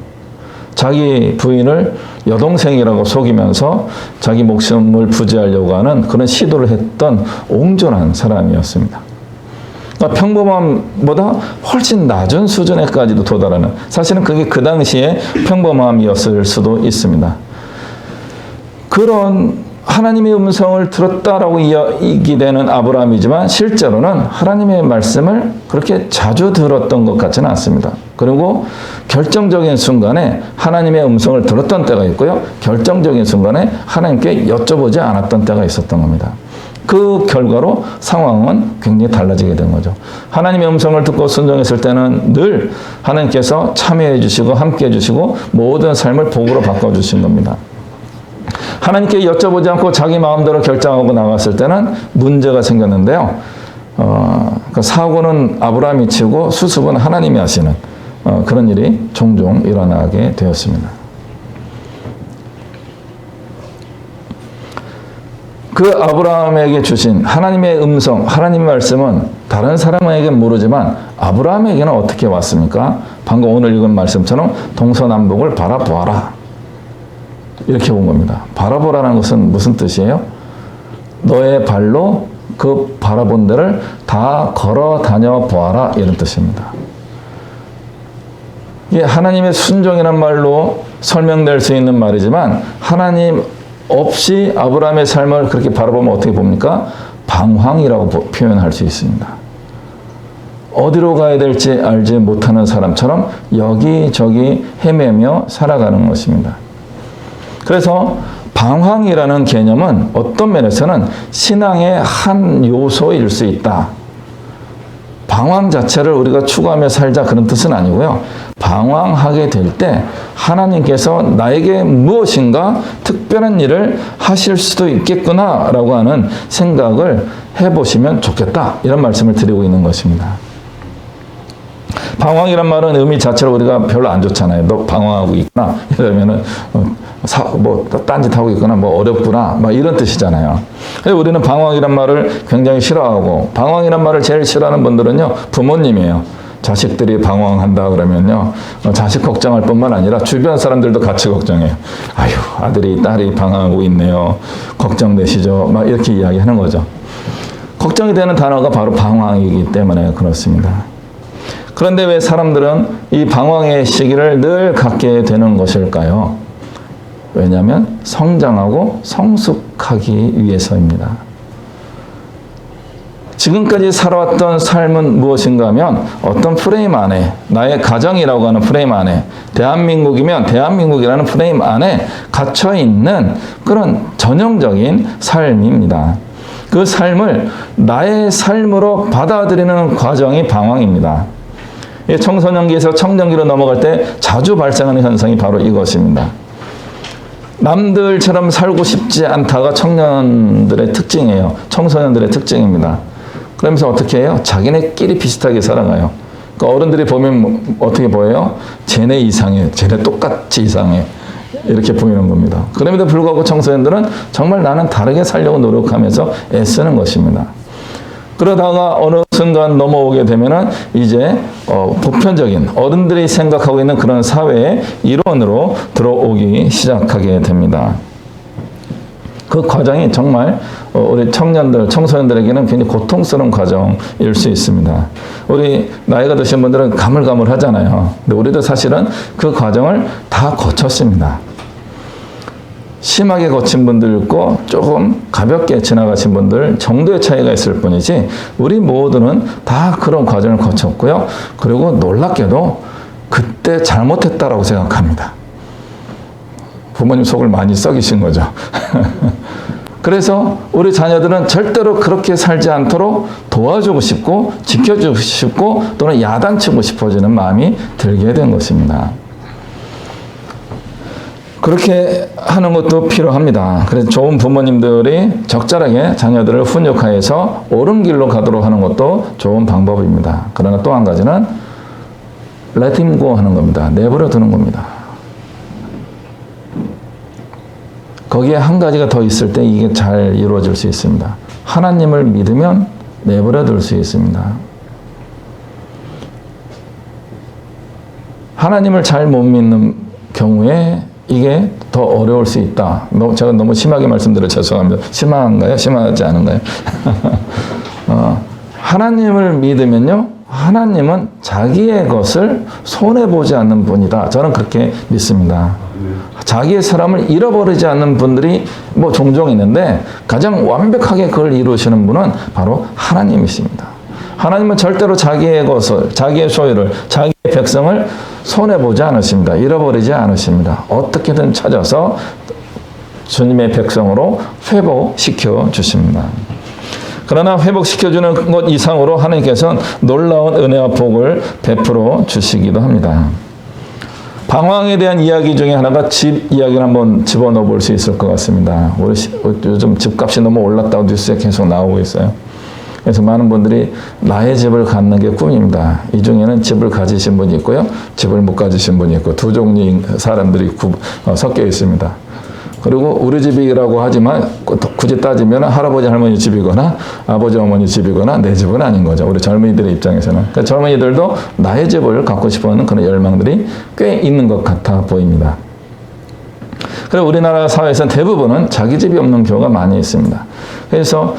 자기 부인을 여동생이라고 속이면서 자기 목숨을 부지하려고 하는 그런 시도를 했던 옹졸한 사람이었습니다. 그러니까 평범함보다 훨씬 낮은 수준에까지도 도달하는, 사실은 그게 그 당시에 평범함이었을 수도 있습니다. 그런 하나님의 음성을 들었다라고 이야기되는 아브라함이지만 실제로는 하나님의 말씀을 그렇게 자주 들었던 것 같지는 않습니다. 그리고 결정적인 순간에 하나님의 음성을 들었던 때가 있고요. 결정적인 순간에 하나님께 여쭤보지 않았던 때가 있었던 겁니다. 그 결과로 상황은 굉장히 달라지게 된 거죠. 하나님의 음성을 듣고 순종했을 때는 늘 하나님께서 참여해 주시고 함께 해 주시고 모든 삶을 복으로 바꿔주신 겁니다. 하나님께 여쭤보지 않고 자기 마음대로 결정하고 나갔을 때는 문제가 생겼는데요. 그 사고는 아브라함이 치고 수습은 하나님이 하시는 그런 일이 종종 일어나게 되었습니다. 그 아브라함에게 주신 하나님의 음성, 하나님의 말씀은 다른 사람에게는 모르지만 아브라함에게는 어떻게 왔습니까? 방금 오늘 읽은 말씀처럼 동서남북을 바라보아라. 이렇게 본 겁니다. 바라보라는 것은 무슨 뜻이에요? 너의 발로 그 바라본 데를 다 걸어 다녀 보아라, 이런 뜻입니다. 이게 하나님의 순종이란 말로 설명될 수 있는 말이지만 하나님 없이 아브라함의 삶을 그렇게 바라보면 어떻게 봅니까? 방황이라고 표현할 수 있습니다. 어디로 가야 될지 알지 못하는 사람처럼 여기저기 헤매며 살아가는 것입니다. 그래서 방황이라는 개념은 어떤 면에서는 신앙의 한 요소일 수 있다. 방황 자체를 우리가 추구하며 살자, 그런 뜻은 아니고요. 방황하게 될 때 하나님께서 나에게 무엇인가 특별한 일을 하실 수도 있겠구나라고 하는 생각을 해보시면 좋겠다, 이런 말씀을 드리고 있는 것입니다. 방황이란 말은 의미 자체로 우리가 별로 안 좋잖아요. 너 방황하고 있구나. 이러면은 딴짓하고 있거나 어렵구나. 이런 뜻이잖아요. 그래서 우리는 방황이란 말을 굉장히 싫어하고, 방황이란 말을 제일 싫어하는 분들은요, 부모님이에요. 자식들이 방황한다 그러면요, 자식 걱정할 뿐만 아니라 주변 사람들도 같이 걱정해요. 아유, 아들이, 딸이 방황하고 있네요. 걱정되시죠? 이렇게 이야기하는 거죠. 걱정이 되는 단어가 바로 방황이기 때문에 그렇습니다. 그런데 왜 사람들은 이 방황의 시기를 늘 갖게 되는 것일까요? 왜냐하면 성장하고 성숙하기 위해서입니다. 지금까지 살아왔던 삶은 무엇인가 하면 어떤 프레임 안에, 나의 가정이라고 하는 프레임 안에, 대한민국이면 대한민국이라는 프레임 안에 갇혀있는 그런 전형적인 삶입니다. 그 삶을 나의 삶으로 받아들이는 과정이 방황입니다. 청소년기에서 청년기로 넘어갈 때 자주 발생하는 현상이 바로 이것입니다. 남들처럼 살고 싶지 않다가 청년들의 특징이에요. 청소년들의 특징입니다. 그러면서 어떻게 해요? 자기네끼리 비슷하게 살아가요. 그러니까 어른들이 보면 어떻게 보여요? 쟤네 이상해. 쟤네 똑같이 이상해. 이렇게 보이는 겁니다. 그럼에도 불구하고 청소년들은 정말 나는 다르게 살려고 노력하면서 애쓰는 것입니다. 그러다가 어느 순간 넘어오게 되면은 이제 보편적인 어른들이 생각하고 있는 그런 사회의 일원으로 들어오기 시작하게 됩니다. 그 과정이 정말 우리 청년들, 청소년들에게는 굉장히 고통스러운 과정일 수 있습니다. 우리 나이가 드신 분들은 가물가물하잖아요. 근데 우리도 사실은 그 과정을 다 거쳤습니다. 심하게 거친 분들 있고 조금 가볍게 지나가신 분들 정도의 차이가 있을 뿐이지 우리 모두는 다 그런 과정을 거쳤고요. 그리고 놀랍게도 그때 잘못했다라고 생각합니다. 부모님 속을 많이 썩이신 거죠. 그래서 우리 자녀들은 절대로 그렇게 살지 않도록 도와주고 싶고 지켜주고 싶고 또는 야단치고 싶어지는 마음이 들게 된 것입니다. 그렇게 하는 것도 필요합니다. 그래서 좋은 부모님들이 적절하게 자녀들을 훈육하여서 옳은 길로 가도록 하는 것도 좋은 방법입니다. 그러나 또 한 가지는 let him go 하는 겁니다. 내버려 두는 겁니다. 거기에 한 가지가 더 있을 때 이게 잘 이루어질 수 있습니다. 하나님을 믿으면 내버려 둘 수 있습니다. 하나님을 잘 못 믿는 경우에 이게 더 어려울 수 있다. 제가 너무 심하게 말씀드려 죄송합니다. 심한가요? 심하지 않은가요? 하나님을 믿으면요. 하나님은 자기의 것을 손해보지 않는 분이다. 저는 그렇게 믿습니다. 자기의 사람을 잃어버리지 않는 분들이 뭐 종종 있는데 가장 완벽하게 그걸 이루시는 분은 바로 하나님이십니다. 하나님은 절대로 자기의 것을, 자기의 소유를, 자기의 백성을 손해보지 않으십니다. 잃어버리지 않으십니다. 어떻게든 찾아서 주님의 백성으로 회복시켜 주십니다. 그러나 회복시켜주는 것 이상으로 하나님께서는 놀라운 은혜와 복을 베풀어 주시기도 합니다. 방황에 대한 이야기 중에 하나가 집 이야기를 한번 집어넣어 볼 수 있을 것 같습니다. 우리 요즘 집값이 너무 올랐다고 뉴스에 계속 나오고 있어요. 그래서 많은 분들이 나의 집을 갖는 게 꿈입니다. 이 중에는 집을 가지신 분이 있고요. 집을 못 가지신 분이 있고 두 종류의 사람들이 섞여 있습니다. 그리고 우리 집이라고 하지만 굳이 따지면 할아버지 할머니 집이거나 아버지 어머니 집이거나 내 집은 아닌 거죠. 우리 젊은이들의 입장에서는. 그러니까 젊은이들도 나의 집을 갖고 싶어하는 그런 열망들이 꽤 있는 것 같아 보입니다. 그리고 우리나라 사회에서는 대부분은 자기 집이 없는 경우가 많이 있습니다. 그래서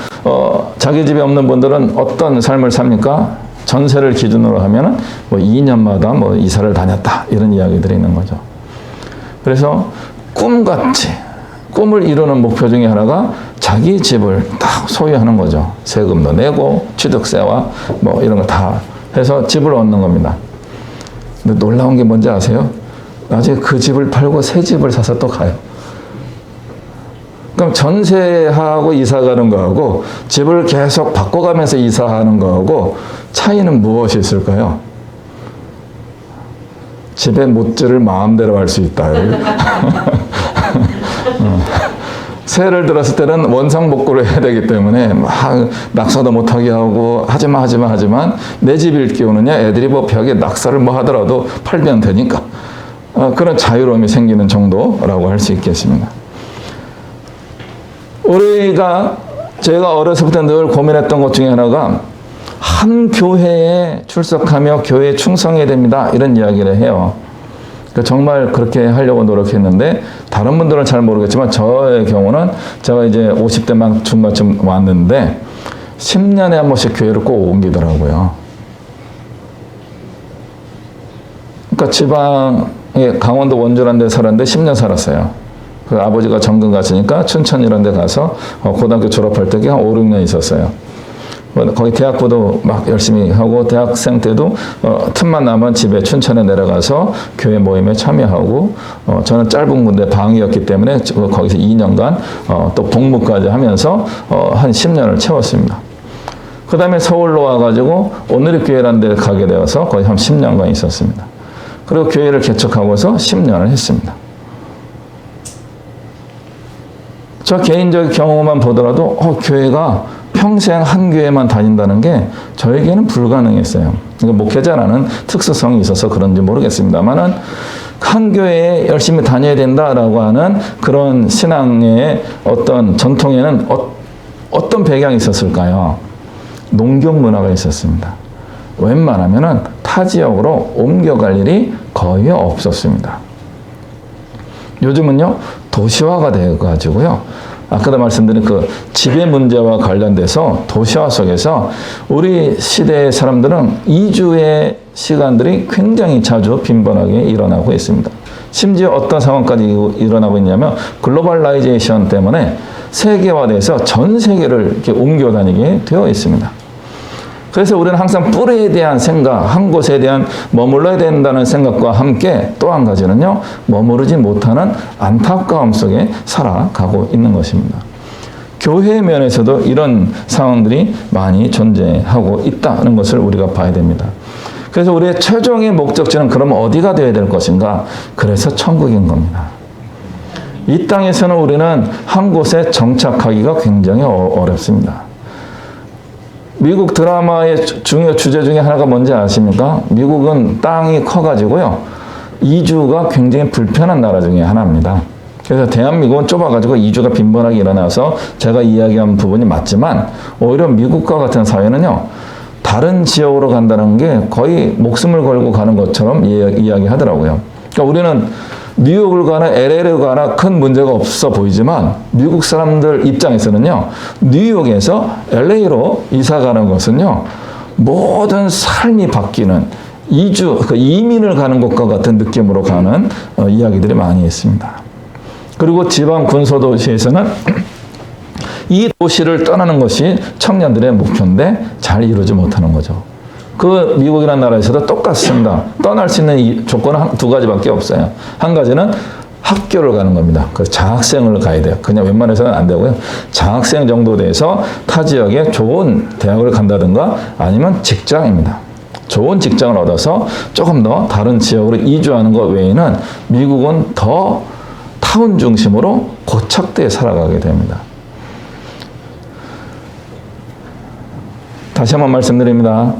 자기 집이 없는 분들은 어떤 삶을 삽니까? 전세를 기준으로 하면은 뭐 2년마다 뭐 이사를 다녔다 이런 이야기들이 있는 거죠. 그래서 꿈같이 꿈을 이루는 목표 중에 하나가 자기 집을 딱 소유하는 거죠. 세금도 내고 취득세와 뭐 이런 거 다 해서 집을 얻는 겁니다. 근데 놀라운 게 뭔지 아세요? 나중에 그 집을 팔고 새 집을 사서 또 가요. 그럼 전세하고 이사 가는 거하고 집을 계속 바꿔가면서 이사하는 거하고 차이는 무엇이 있을까요? 집의 못질을 마음대로 할 수 있다. 새해를 들었을 때는 원상복구를 해야 되기 때문에 막 낙서도 못하게 하고 하지만 내 집일 경우는요 애들이 뭐 벽에 낙서를 뭐 하더라도 팔면 되니까 그런 자유로움이 생기는 정도라고 할 수 있겠습니다. 제가 어려서부터 늘 고민했던 것 중에 하나가 한 교회에 출석하며 교회에 충성해야 됩니다. 이런 이야기를 해요. 정말 그렇게 하려고 노력했는데 다른 분들은 잘 모르겠지만 저의 경우는 제가 이제 50대 중반쯤 왔는데 10년에 한 번씩 교회를 꼭 옮기더라고요. 그러니까 지방에 강원도 원주라는 데 살았는데 10년 살았어요. 그 아버지가 정근 갔으니까 춘천 이런 데 가서 고등학교 졸업할 때 한 5, 6년 있었어요. 거기 대학부도 막 열심히 하고 대학생 때도 틈만 나면 집에 춘천에 내려가서 교회 모임에 참여하고 저는 짧은 군대 방위였기 때문에 거기서 2년간 또 복무까지 하면서 한 10년을 채웠습니다. 그 다음에 서울로 와가지고 오늘의 교회라는 데 가게 되어서 거의 한 10년간 있었습니다. 그리고 교회를 개척하고서 10년을 했습니다. 저 개인적 경험만 보더라도 교회가 평생 한 교회만 다닌다는 게 저에게는 불가능했어요. 그러니까 목회자라는 특수성이 있어서 그런지 모르겠습니다만은 한 교회에 열심히 다녀야 된다라고 하는 그런 신앙의 어떤 전통에는 어떤 배경이 있었을까요? 농경 문화가 있었습니다. 웬만하면은 타 지역으로 옮겨갈 일이 거의 없었습니다. 요즘은요, 도시화가 되어가지고요, 아까도 말씀드린 그 지배 문제와 관련돼서 도시화 속에서 우리 시대의 사람들은 이주의 시간들이 굉장히 자주 빈번하게 일어나고 있습니다. 심지어 어떤 상황까지 일어나고 있냐면 글로벌라이제이션 때문에 세계화돼서 전 세계를 이렇게 옮겨 다니게 되어 있습니다. 그래서 우리는 항상 뿌리에 대한 생각, 한 곳에 대한 머물러야 된다는 생각과 함께 또 한 가지는요, 머무르지 못하는 안타까움 속에 살아가고 있는 것입니다. 교회 면에서도 이런 상황들이 많이 존재하고 있다는 것을 우리가 봐야 됩니다. 그래서 우리의 최종의 목적지는 그럼 어디가 되어야 될 것인가? 그래서 천국인 겁니다. 이 땅에서는 우리는 한 곳에 정착하기가 굉장히 어렵습니다. 미국 드라마의 중요 주제 중에 하나가 뭔지 아십니까? 미국은 땅이 커가지고요, 이주가 굉장히 불편한 나라 중에 하나입니다. 그래서 대한민국은 좁아가지고 이주가 빈번하게 일어나서 제가 이야기한 부분이 맞지만 오히려 미국과 같은 사회는요, 다른 지역으로 간다는 게 거의 목숨을 걸고 가는 것처럼 이야기하더라고요. 그러니까 우리는 뉴욕을 가나 LA를 가나 큰 문제가 없어 보이지만 미국 사람들 입장에서는요, 뉴욕에서 LA로 이사 가는 것은요, 모든 삶이 바뀌는 이민을 가는 것과 같은 느낌으로 가는 이야기들이 많이 있습니다. 그리고 지방 군소도시에서는 이 도시를 떠나는 것이 청년들의 목표인데 잘 이루지 못하는 거죠. 그 미국이라는 나라에서도 똑같습니다. 떠날 수 있는 조건은 두 가지밖에 없어요. 한 가지는 학교를 가는 겁니다. 그래서 장학생을 가야 돼요. 그냥 웬만해서는 안 되고요. 장학생 정도 돼서 타 지역에 좋은 대학을 간다든가 아니면 직장입니다. 좋은 직장을 얻어서 조금 더 다른 지역으로 이주하는 것 외에는 미국은 더 타운 중심으로 고착되어 살아가게 됩니다. 다시 한번 말씀드립니다.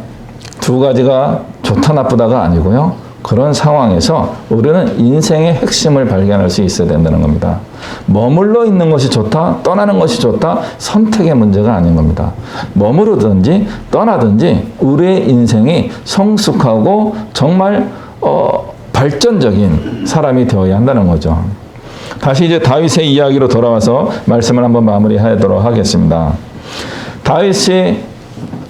두 가지가 좋다 나쁘다가 아니고요, 그런 상황에서 우리는 인생의 핵심을 발견할 수 있어야 된다는 겁니다. 머물러 있는 것이 좋다, 떠나는 것이 좋다, 선택의 문제가 아닌 겁니다. 머무르든지 떠나든지 우리의 인생이 성숙하고 정말 발전적인 사람이 되어야 한다는 거죠. 다시 이제 다윗의 이야기로 돌아와서 말씀을 한번 마무리하도록 하겠습니다. 다윗이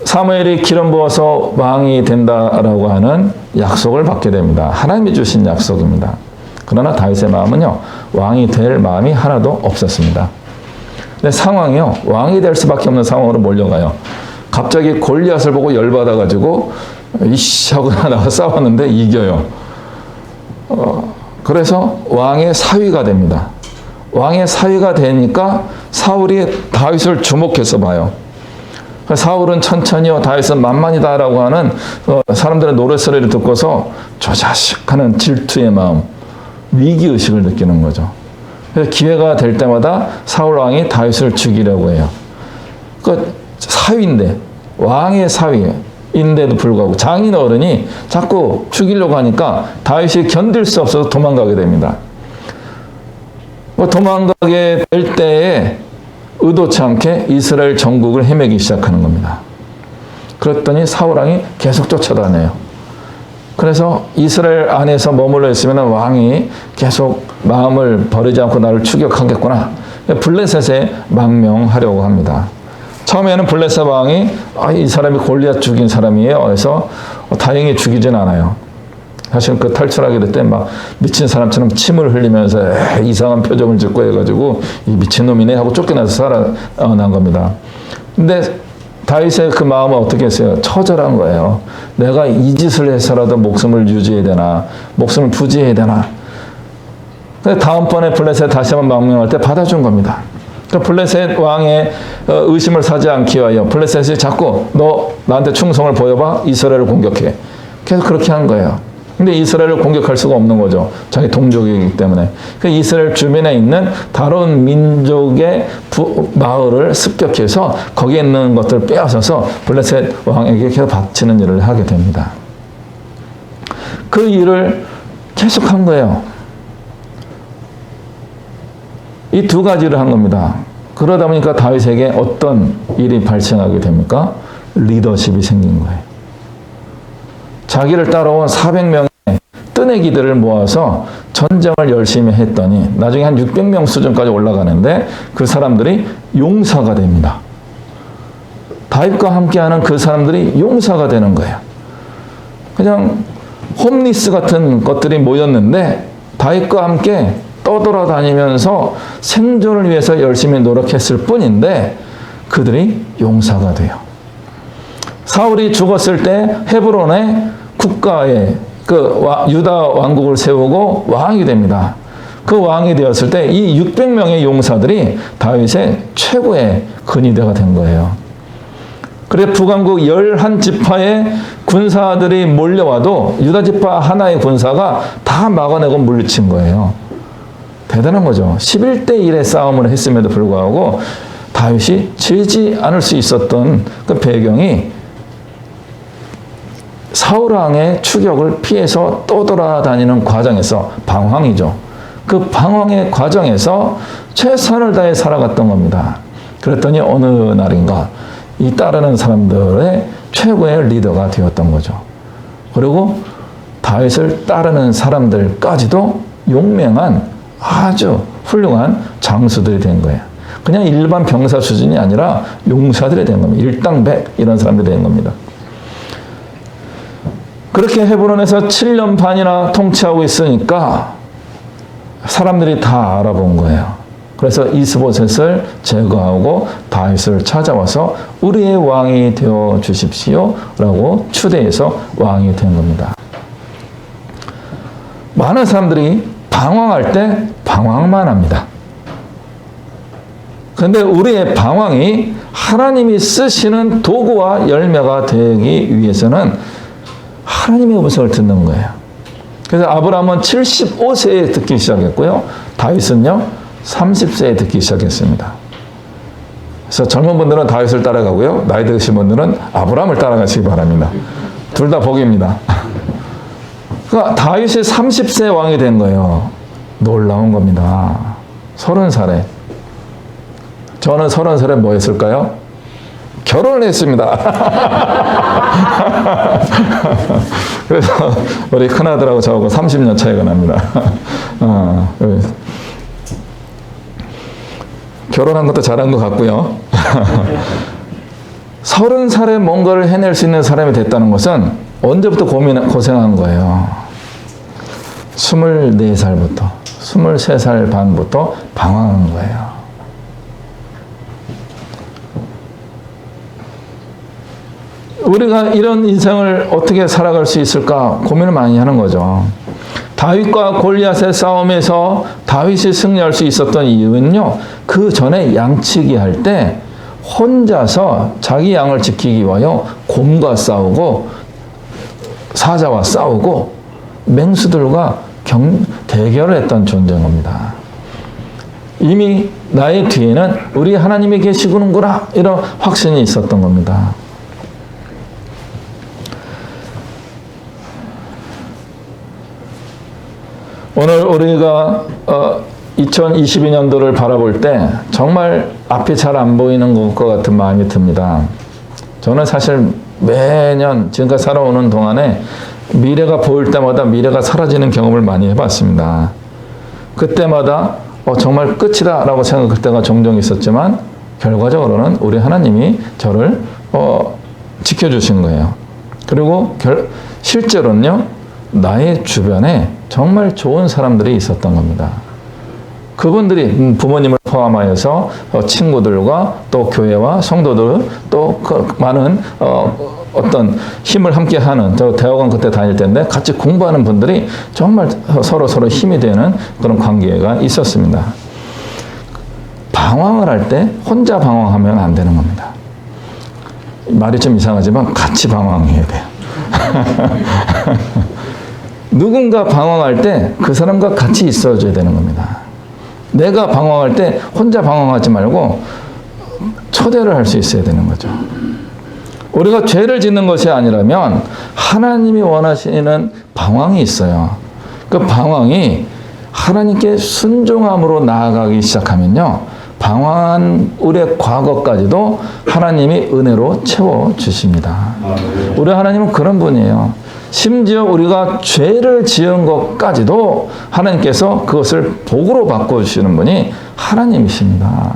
사무엘이 기름 부어서 왕이 된다라고 하는 약속을 받게 됩니다. 하나님이 주신 약속입니다. 그러나 다윗의 마음은요, 왕이 될 마음이 하나도 없었습니다. 근데 상황이요, 왕이 될 수밖에 없는 상황으로 몰려가요. 갑자기 골리앗을 보고 열받아가지고 이씨 하고 나가 싸웠는데 이겨요. 그래서 왕의 사위가 됩니다. 왕의 사위가 되니까 사울이 다윗을 주목해서 봐요. 사울은 천천히요, 다윗은 만만이다라고 하는 사람들의 노랫소리를 듣고서 저 자식 하는 질투의 마음, 위기의식을 느끼는 거죠. 그래서 기회가 될 때마다 사울 왕이 다윗을 죽이려고 해요. 그 사위인데, 왕의 사위인데도 불구하고 장인 어른이 자꾸 죽이려고 하니까 다윗이 견딜 수 없어서 도망가게 됩니다. 도망가게 될 때에 의도치 않게 이스라엘 전국을 헤매기 시작하는 겁니다. 그랬더니 사울왕이 계속 쫓아다녀요. 그래서 이스라엘 안에서 머물러 있으면 왕이 계속 마음을 버리지 않고 나를 추격하겠구나. 블레셋에 망명하려고 합니다. 처음에는 블레셋 왕이 이 사람이 골리앗 죽인 사람이에요. 그래서 다행히 죽이진 않아요. 사실 그 탈출하게 될 때 막 미친 사람처럼 침을 흘리면서 이상한 표정을 짓고 해가지고 이 미친놈이네 하고 쫓겨나서 살아난 겁니다. 근데 다윗의 그 마음은 어떻게 했어요? 처절한 거예요. 내가 이 짓을 해서라도 목숨을 유지해야 되나, 목숨을 부지해야 되나. 근데 다음번에 블레셋 다시 한번 망명할 때 받아준 겁니다. 그러니까 블레셋 왕의 의심을 사지 않기 위하여 블레셋이 자꾸 너 나한테 충성을 보여봐, 이스라엘을 공격해. 계속 그렇게 한 거예요. 근데 이스라엘을 공격할 수가 없는 거죠. 자기 동족이기 때문에. 그 이스라엘 주변에 있는 다른 민족의 마을을 습격해서 거기에 있는 것들을 빼앗아서 블레셋 왕에게 계속 바치는 일을 하게 됩니다. 그 일을 계속 한 거예요. 이 두 가지를 한 겁니다. 그러다 보니까 다윗에게 어떤 일이 발생하게 됩니까? 리더십이 생긴 거예요. 자기를 따라온 400명의 뜨내기들을 모아서 전쟁을 열심히 했더니 나중에 한 600명 수준까지 올라가는데 그 사람들이 용사가 됩니다. 다윗과 함께하는 그 사람들이 용사가 되는 거예요. 그냥 홈리스 같은 것들이 모였는데 다윗과 함께 떠돌아다니면서 생존을 위해서 열심히 노력했을 뿐인데 그들이 용사가 돼요. 사울이 죽었을 때 헤브론에 국가에 유다 왕국을 세우고 왕이 됩니다. 그 왕이 되었을 때 이 600명의 용사들이 다윗의 최고의 근위대가 된 거예요. 그래 북왕국 11지파의 군사들이 몰려와도 유다 지파 하나의 군사가 다 막아내고 물리친 거예요. 대단한 거죠. 11대 1의 싸움을 했음에도 불구하고 다윗이 지지 않을 수 있었던 그 배경이 사울왕의 추격을 피해서 떠돌아다니는 과정에서 방황이죠. 그 방황의 과정에서 최선을 다해 살아갔던 겁니다. 그랬더니 어느 날인가 이 따르는 사람들의 최고의 리더가 되었던 거죠. 그리고 다윗을 따르는 사람들까지도 용맹한 아주 훌륭한 장수들이 된 거예요. 그냥 일반 병사 수준이 아니라 용사들이 된 겁니다. 일당백 이런 사람들이 된 겁니다. 그렇게 헤브론에서 7년 반이나 통치하고 있으니까 사람들이 다 알아본 거예요. 그래서 이스보셋을 제거하고 다윗을 찾아와서 우리의 왕이 되어 주십시오 라고 추대해서 왕이 된 겁니다. 많은 사람들이 방황할 때 방황만 합니다. 그런데 우리의 방황이 하나님이 쓰시는 도구와 열매가 되기 위해서는 하나님의 음성을 듣는 거예요. 그래서 아브라함은 75세에 듣기 시작했고요. 다윗은요 30세에 듣기 시작했습니다. 그래서 젊은 분들은 다윗을 따라가고요. 나이 드신 분들은 아브라함을 따라가시기 바랍니다. 둘 다 복입니다. 그러니까 다윗이 30세 왕이 된 거예요. 놀라운 겁니다. 30살에. 저는 30살에 뭐 했을까요? 결혼을 했습니다. 그래서 우리 큰아들하고 저하고 30년 차이가 납니다. 결혼한 것도 잘한 것 같고요. 30살에 뭔가를 해낼 수 있는 사람이 됐다는 것은 언제부터 고생한 거예요? 24살부터 23살 반부터 방황한 거예요. 우리가 이런 인생을 어떻게 살아갈 수 있을까 고민을 많이 하는 거죠. 다윗과 골리앗의 싸움에서 다윗이 승리할 수 있었던 이유는요. 그 전에 양치기 할 때 혼자서 자기 양을 지키기 위하여 곰과 싸우고 사자와 싸우고 맹수들과 대결을 했던 존재인 겁니다. 이미 나의 뒤에는 우리 하나님이 계시구나 이런 확신이 있었던 겁니다. 오늘 우리가 2022년도를 바라볼 때 정말 앞이 잘 안 보이는 것 같은 마음이 듭니다. 저는 사실 매년 지금까지 살아오는 동안에 미래가 보일 때마다 미래가 사라지는 경험을 많이 해봤습니다. 그때마다 정말 끝이다 라고 생각할 때가 종종 있었지만 결과적으로는 우리 하나님이 저를 지켜주신 거예요. 그리고 실제로는요 나의 주변에 정말 좋은 사람들이 있었던 겁니다. 그분들이 부모님을 포함하여서 친구들과 또 교회와 성도들 또 그 많은 어떤 힘을 함께 하는, 저 대학원 그때 다닐 때인데 같이 공부하는 분들이 정말 서로 힘이 되는 그런 관계가 있었습니다. 방황을 할 때 혼자 방황하면 안 되는 겁니다. 말이 좀 이상하지만 같이 방황해야 돼요. 누군가 방황할 때 그 사람과 같이 있어줘야 되는 겁니다. 내가 방황할 때 혼자 방황하지 말고 초대를 할 수 있어야 되는 거죠. 우리가 죄를 짓는 것이 아니라면 하나님이 원하시는 방황이 있어요. 그 방황이 하나님께 순종함으로 나아가기 시작하면요, 방황한 우리의 과거까지도 하나님이 은혜로 채워주십니다. 우리 하나님은 그런 분이에요. 심지어 우리가 죄를 지은 것까지도 하나님께서 그것을 복으로 바꿔주시는 분이 하나님이십니다.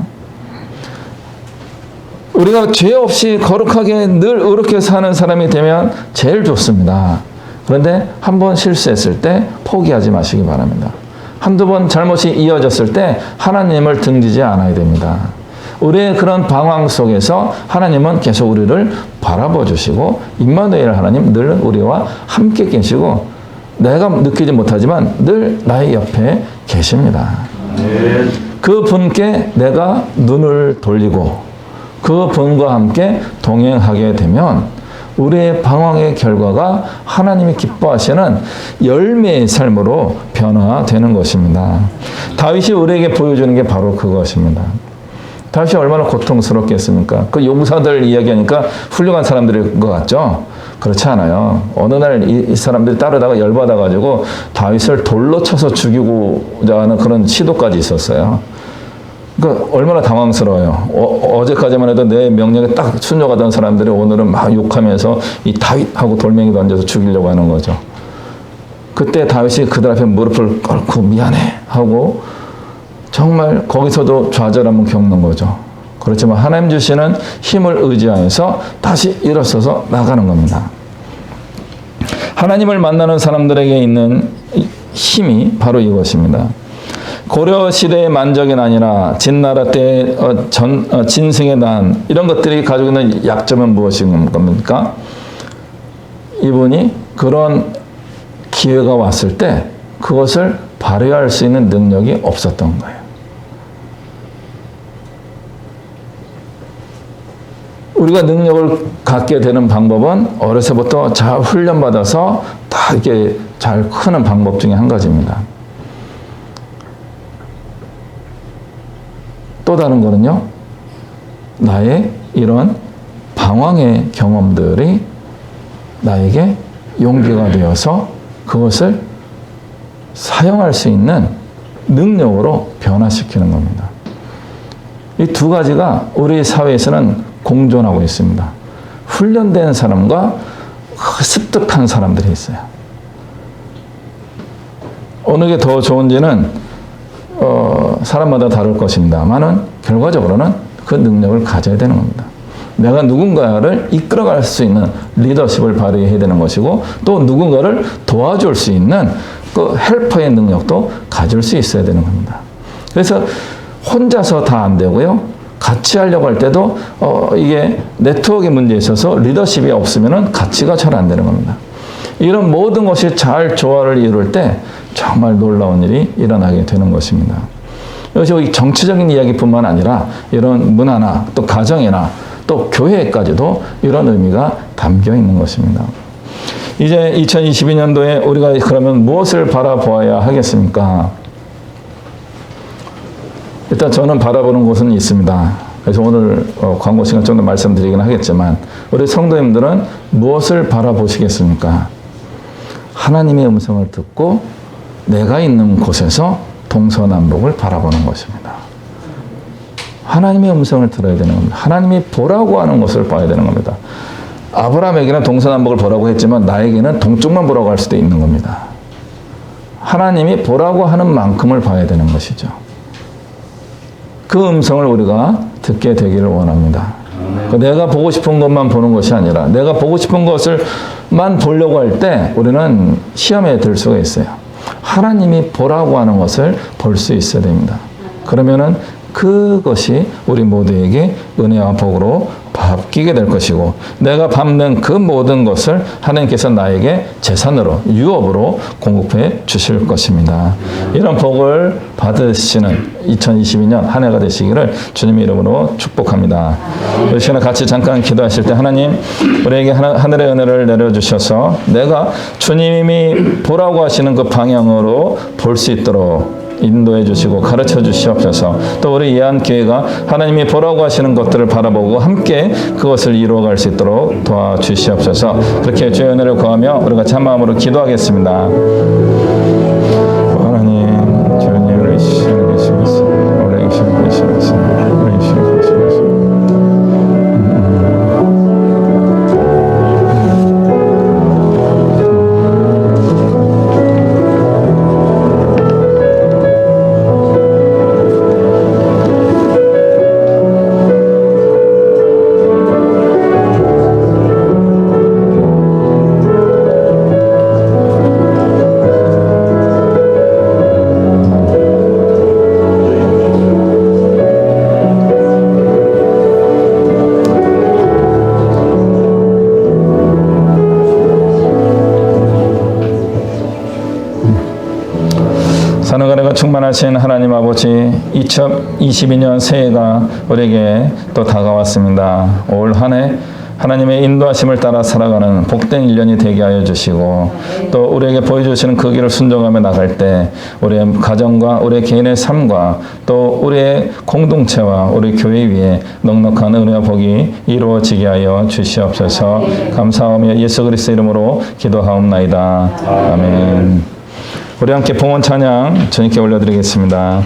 우리가 죄 없이 거룩하게 늘 의롭게 사는 사람이 되면 제일 좋습니다. 그런데 한번 실수했을 때 포기하지 마시기 바랍니다. 한두 번 잘못이 이어졌을 때 하나님을 등지지 않아야 됩니다. 우리의 그런 방황 속에서 하나님은 계속 우리를 바라봐 주시고 임마누엘 하나님 늘 우리와 함께 계시고 내가 느끼지 못하지만 늘 나의 옆에 계십니다. 그 분께 내가 눈을 돌리고 그 분과 함께 동행하게 되면 우리의 방황의 결과가 하나님이 기뻐하시는 열매의 삶으로 변화되는 것입니다. 다윗이 우리에게 보여주는 게 바로 그것입니다. 다윗이 얼마나 고통스럽겠습니까? 그 용사들 이야기하니까 훌륭한 사람들인 것 같죠? 그렇지 않아요. 어느 날 이 사람들이 따르다가 열받아가지고 다윗을 돌로 쳐서 죽이고자 하는 그런 시도까지 있었어요. 그러니까 얼마나 당황스러워요. 어제까지만 해도 내 명령에 딱 순종하던 사람들이 오늘은 막 욕하면서 이 다윗하고 돌멩이 던져서 죽이려고 하는 거죠. 그때 다윗이 그들 앞에 무릎을 꿇고 미안해 하고 정말 거기서도 좌절함을 겪는 거죠. 그렇지만 하나님 주시는 힘을 의지하여서 다시 일어서서 나가는 겁니다. 하나님을 만나는 사람들에게 있는 힘이 바로 이것입니다. 고려 시대의 만적이 아니라 진나라 때 진승의 난 이런 것들이 가지고 있는 약점은 무엇인 겁니까? 이분이 그런 기회가 왔을 때 그것을 발휘할 수 있는 능력이 없었던 거예요. 우리가 능력을 갖게 되는 방법은 어려서부터 잘 훈련받아서 다 이렇게 잘 크는 방법 중에 한 가지입니다. 또 다른 거는요, 나의 이런 방황의 경험들이 나에게 용기가 되어서 그것을 사용할 수 있는 능력으로 변화시키는 겁니다. 이 두 가지가 우리 사회에서는 공존하고 있습니다. 훈련된 사람과 습득한 사람들이 있어요. 어느 게 더 좋은지는 사람마다 다를 것입니다만은 결과적으로는 그 능력을 가져야 되는 겁니다. 내가 누군가를 이끌어갈 수 있는 리더십을 발휘해야 되는 것이고 또 누군가를 도와줄 수 있는 그 헬퍼의 능력도 가질 수 있어야 되는 겁니다. 그래서 혼자서 다 안 되고요. 같이 하려고 할 때도 이게 네트워크의 문제에 있어서 리더십이 없으면 같이가 잘 안 되는 겁니다. 이런 모든 것이 잘 조화를 이룰 때 정말 놀라운 일이 일어나게 되는 것입니다. 여기서 정치적인 이야기뿐만 아니라 이런 문화나 또 가정이나 또 교회까지도 이런 의미가 담겨 있는 것입니다. 이제 2022년도에 우리가 그러면 무엇을 바라보아야 하겠습니까? 일단 저는 바라보는 곳은 있습니다. 그래서 오늘 광고 시간 좀 더 말씀드리긴 하겠지만 우리 성도님들은 무엇을 바라보시겠습니까? 하나님의 음성을 듣고 내가 있는 곳에서 동서남북을 바라보는 것입니다. 하나님의 음성을 들어야 되는 겁니다. 하나님이 보라고 하는 것을 봐야 되는 겁니다. 아브라함에게는 동서남북을 보라고 했지만 나에게는 동쪽만 보라고 할 수도 있는 겁니다. 하나님이 보라고 하는 만큼을 봐야 되는 것이죠. 그 음성을 우리가 듣게 되기를 원합니다. 내가 보고 싶은 것만 보는 것이 아니라 내가 보고 싶은 것을만 보려고 할 때 우리는 시험에 들 수가 있어요. 하나님이 보라고 하는 것을 볼 수 있어야 됩니다. 그러면은 그것이 우리 모두에게 은혜와 복으로 바뀌게 될 것이고, 내가 밟는 그 모든 것을 하나님께서 나에게 재산으로, 유업으로 공급해 주실 것입니다. 이런 복을 받으시는 2022년 한 해가 되시기를 주님의 이름으로 축복합니다. 우리 시간에 같이 잠깐 기도하실 때, 하나님 우리에게 하늘의 은혜를 내려주셔서 내가 주님이 보라고 하시는 그 방향으로 볼 수 있도록 인도해 주시고 가르쳐 주시옵소서. 또 우리 예한교회가 하나님이 보라고 하시는 것들을 바라보고 함께 그것을 이루어갈 수 있도록 도와주시옵소서. 그렇게 주의 은혜를 구하며 우리 같이 한 마음으로 기도하겠습니다. 하나님, 주님 우리 주시는 계시면서 우리 주시는 계시면서 우리 주시는 계시면서 사는 충만하신 하나님 아버지, 2022년 새해가 우리에게 또 다가왔습니다. 올 한 해 하나님의 인도하심을 따라 살아가는 복된 1년이 되게 하여 주시고, 또 우리에게 보여주시는 그 길을 순종하며 나갈 때 우리의 가정과 우리의 개인의 삶과 또 우리의 공동체와 우리 교회 위에 넉넉한 은혜와 복이 이루어지게 하여 주시옵소서. 감사하며 예수 그리스도 이름으로 기도하옵나이다. 아멘. 우리 함께 봉헌 찬양 주님께 올려드리겠습니다.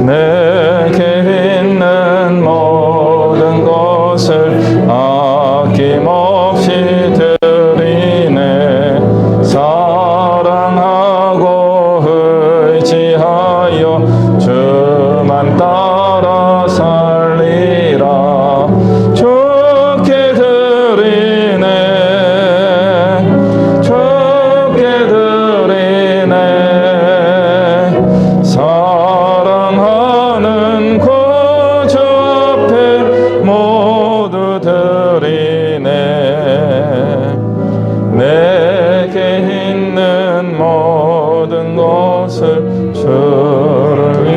내게 있는 모든 것을 아낌없이 드리네. 사랑하고 의지하여 주만 따라 살리라. 좋게 드리네, 좋게 드리네. 사랑하는 구주 앞에 모두 드리네. 내게 있는 모든 것을 주를 위해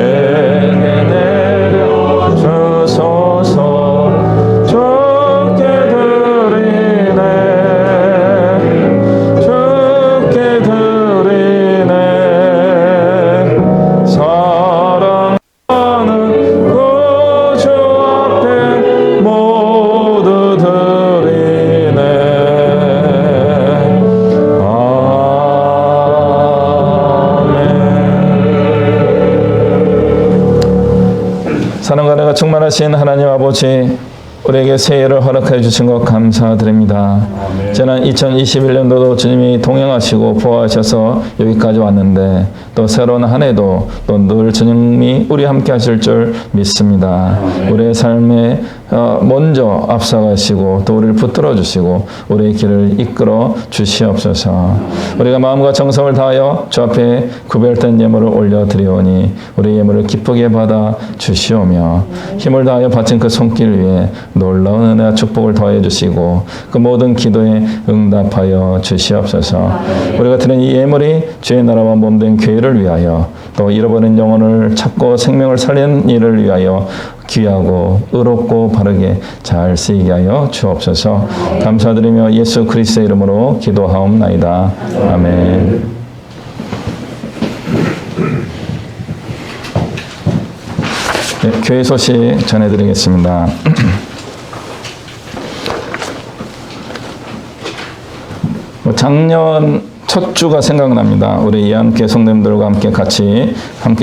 내게 내려주소서. 좋게 드리네, 좋게 드리네. 사랑하는 구주 앞에 모두 드리네. 아멘. 사랑과 은혜가 충만하신 하나님 아버지, 우리에게 새해를 허락해 주신 것 감사드립니다. 저는 2021년도도 주님이 동행하시고 보호하셔서 여기까지 왔는데, 또 새로운 한 해도 또 늘 주님이 우리 함께 하실 줄 믿습니다. 우리의 삶에 먼저 앞서가시고 또 우리를 붙들어 주시고 우리의 길을 이끌어 주시옵소서. 우리가 마음과 정성을 다하여 주 앞에 구별된 예물을 올려드리오니 우리 예물을 기쁘게 받아 주시오며, 힘을 다하여 바친 그 손길 위에 놀라운 은혜와 축복을 더해 주시고 그 모든 기도에 응답하여 주시옵소서. 우리가 드린 이 예물이 주의 나라와 몸된 교회를 위하여, 또 잃어버린 영혼을 찾고 생명을 살리는 일을 위하여 귀하고 의롭고 바르게 잘 쓰이게 하여 주옵소서. 감사드리며 예수 그리스도의 이름으로 기도하옵나이다. 아멘. 네, 교회 소식 전해드리겠습니다. 작년 첫 주가 생각납니다. 우리 예한교회 성도님들과 함께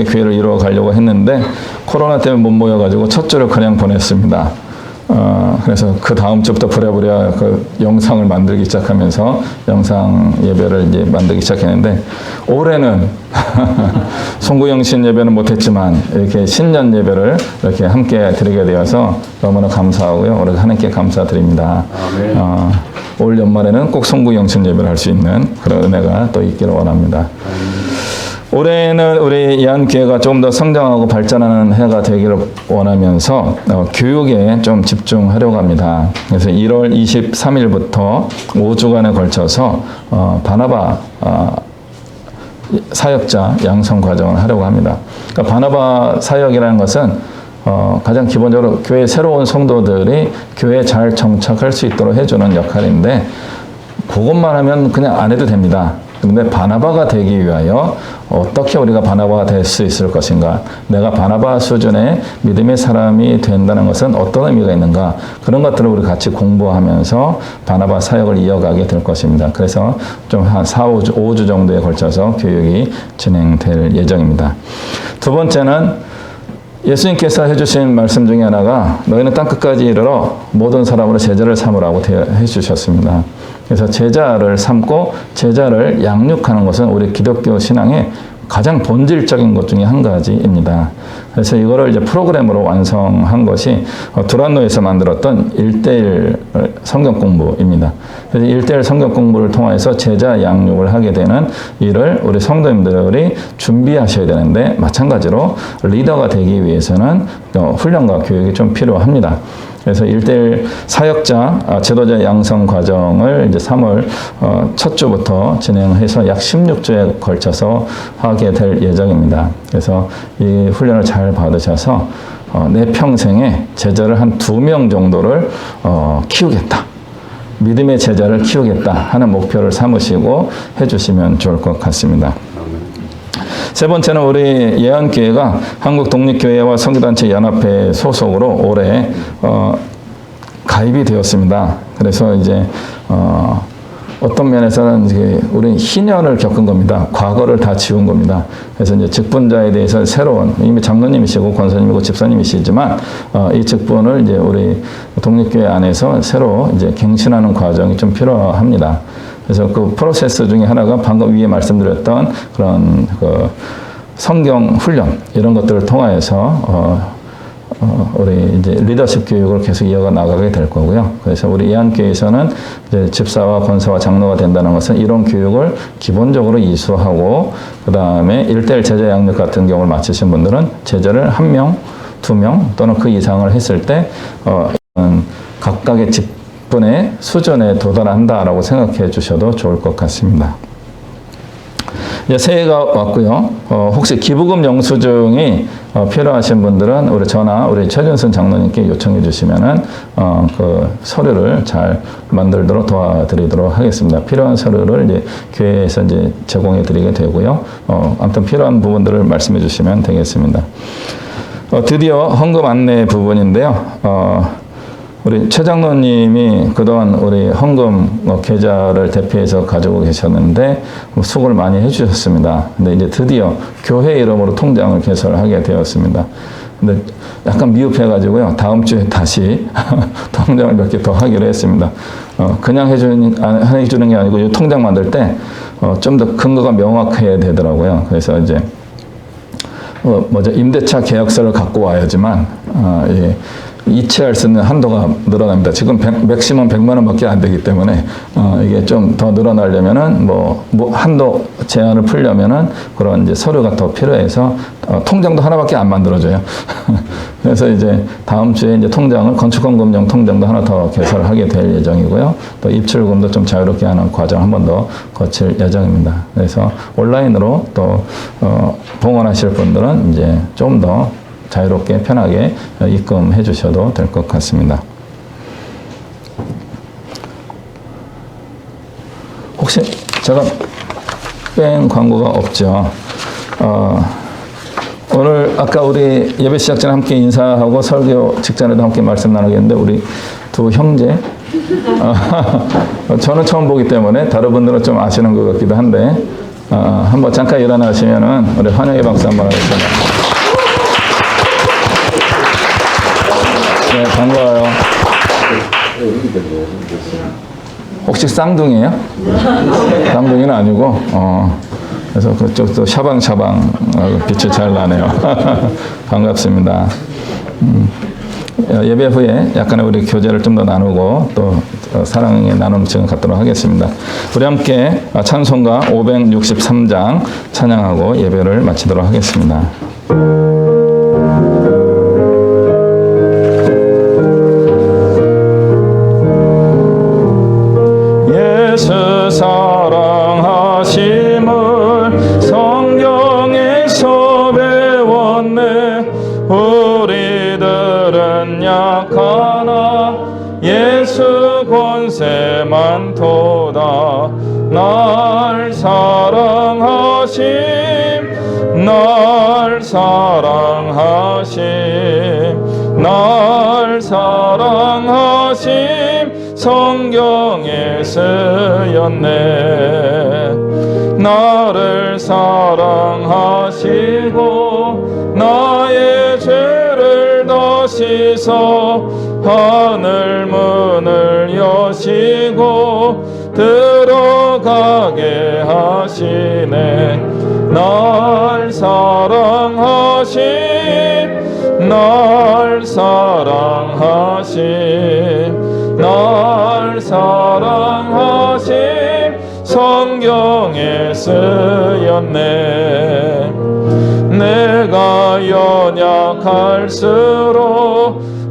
교회를 이루어 가려고 했는데 코로나 때문에 못 모여가지고 첫 주를 그냥 보냈습니다. 그래서 그 다음 주부터 부랴부랴 그 영상을 만들기 시작하면서 영상 예배를 이제 만들기 시작했는데, 올해는 송구영신 예배는 못했지만 이렇게 신년 예배를 이렇게 함께 드리게 되어서 너무나 감사하고요. 올해 하나님께 감사드립니다. 올 연말에는 꼭 송구영신 예배를 할 수 있는 그런 은혜가 또 있기를 원합니다. 올해는 우리 이한교회가 조금 더 성장하고 발전하는 해가 되기를 원하면서 교육에 좀 집중하려고 합니다. 그래서 1월 23일부터 5주간에 걸쳐서 바나바 사역자 양성 과정을 하려고 합니다. 그러니까 바나바 사역이라는 것은 가장 기본적으로 교회 새로운 성도들이 교회에 잘 정착할 수 있도록 해주는 역할인데, 그것만 하면 그냥 안 해도 됩니다. 그런데 바나바가 되기 위하여 어떻게 우리가 바나바가 될 수 있을 것인가, 내가 바나바 수준의 믿음의 사람이 된다는 것은 어떤 의미가 있는가, 그런 것들을 우리 같이 공부하면서 바나바 사역을 이어가게 될 것입니다. 그래서 좀 한 5주 정도에 걸쳐서 교육이 진행될 예정입니다. 두 번째는 예수님께서 해주신 말씀 중에 하나가 너희는 땅끝까지 이르러 모든 사람으로 제자를 삼으라고 해주셨습니다. 그래서 제자를 삼고 제자를 양육하는 것은 우리 기독교 신앙의 가장 본질적인 것 중에 한 가지입니다. 그래서 이거를 이제 프로그램으로 완성한 것이 두란노에서 만들었던 1:1 성경 공부입니다. 그래서 1:1 성경 공부를 통해서 제자 양육을 하게 되는 일을 우리 성도님들이 준비하셔야 되는데, 마찬가지로 리더가 되기 위해서는 훈련과 교육이 좀 필요합니다. 그래서 1:1 사역자, 지도자 양성 과정을 이제 3월 첫 주부터 진행해서 약 16주에 걸쳐서 하게 될 예정입니다. 그래서 이 훈련을 잘 받으셔서 내 평생에 제자를 한 2명 정도를 키우겠다, 믿음의 제자를 키우겠다 하는 목표를 삼으시고 해주시면 좋을 것 같습니다. 세 번째는 우리 예언교회가 한국독립교회와 선교단체 연합회 소속으로 올해 가입이 되었습니다. 그래서 이제 어떤 면에서는 이제 우리는 희년을 겪은 겁니다. 과거를 다 지운 겁니다. 그래서 이제 직분자에 대해서 새로운, 이미 장로님이시고 권사님이고 집사님이시지만 이 직분을 이제 우리 독립교회 안에서 새로 이제 갱신하는 과정이 좀 필요합니다. 그래서 그 프로세스 중에 하나가 방금 위에 말씀드렸던 그런 그 성경 훈련 이런 것들을 통하여서 우리 이제 리더십 교육을 계속 이어가 나가게 될 거고요. 그래서 우리 예한교회에서는 이제 집사와 권사와 장로가 된다는 것은 이런 교육을 기본적으로 이수하고, 그 다음에 1:1 제자 양육 같은 경우를 마치신 분들은 제자를 1명, 2명 또는 그 이상을 했을 때 각각의 직분의 수준에 도달한다라고 생각해 주셔도 좋을 것 같습니다. 이제 새해가 왔고요. 혹시 기부금 영수증이 필요하신 분들은 우리 저나 우리 최준순 장로님께 요청해 주시면은 그 서류를 잘 만들도록 도와드리도록 하겠습니다. 필요한 서류를 이제 교회에서 이제 제공해 드리게 되고요. 아무튼 필요한 부분들을 말씀해 주시면 되겠습니다. 드디어 헌금 안내 부분인데요. 우리 최 장로님이 그동안 우리 헌금 계좌를 대표해서 가지고 계셨는데 수고를 많이 해주셨습니다. 근데 이제 드디어 교회 이름으로 통장을 개설하게 되었습니다. 근데 약간 미흡해가지고요. 다음 주에 다시 통장을 몇 개 더 하기로 했습니다. 그냥 해주는 게 아니고 이 통장 만들 때 좀 더 근거가 명확해야 되더라고요. 그래서 이제 임대차 계약서를 갖고 와야지만 이체할 수 있는 한도가 늘어납니다. 지금 맥시멈 100만 원밖에 안 되기 때문에 이게 좀 더 늘어나려면은 뭐 한도 제한을 풀려면은 그런 이제 서류가 더 필요해서 통장도 하나밖에 안 만들어져요. 그래서 이제 다음 주에 이제 통장을 건축헌금용 통장도 하나 더 개설하게 될 예정이고요. 또 입출금도 좀 자유롭게 하는 과정 한 번 더 거칠 예정입니다. 그래서 온라인으로 또 봉헌하실 분들은 이제 좀 더 자유롭게 편하게 입금해 주셔도 될 것 같습니다. 혹시 제가 뺀 광고가 없죠? 오늘 아까 우리 예배 시작 전에 함께 인사하고 설교 직전에도 함께 말씀 나누겠는데 우리 두 형제 저는 처음 보기 때문에 다른 분들은 좀 아시는 것 같기도 한데 한번 잠깐 일어나시면은 우리 환영의 박수 한번 하겠습니다. 네, 반가워요. 혹시 쌍둥이에요? 쌍둥이는 아니고, 그래서 그쪽도 샤방샤방 빛이 잘 나네요. 반갑습니다. 예배 후에 약간의 우리 교제를 좀 더 나누고 또 사랑의 나눔 시간 갖도록 하겠습니다. 우리 함께 찬송가 563장 찬양하고 예배를 마치도록 하겠습니다. 예수 사랑하심을 성경에서 배웠네. 우리들은 약하나 예수 권세 많도다. 날 사랑하심 날 사랑하심 날 사랑하심 성경에 쓰였네. 나를 사랑하시고 나의 죄를 다 씻어 하늘 문을 여시고 들어가게 하시네. 날 사랑하심 날 사랑하심 날 사랑하심 성경에 쓰였네. 내가 연약할수록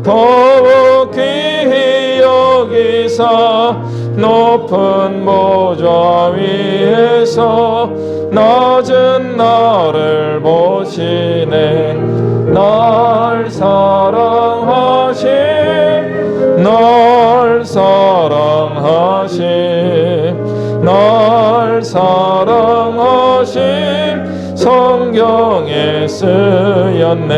더욱 귀히 여기사 높은 보좌 위에서 낮은 나를 보시네. 날 사랑하심 날 사랑하심 날 사랑하심 성경에 쓰였네.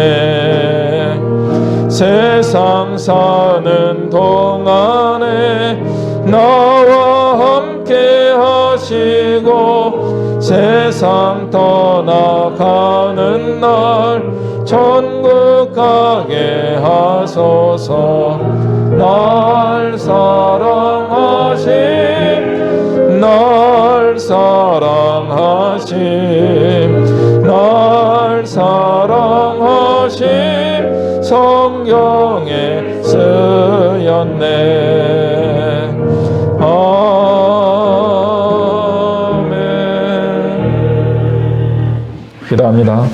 세상 사는 동안에 나와 함께 하시고 세상 떠나가는 날 천국 가게 하소서. 날 사랑하심 날 사랑하심 날 사랑하심 성경에 쓰였네. 아멘. 기도합니다.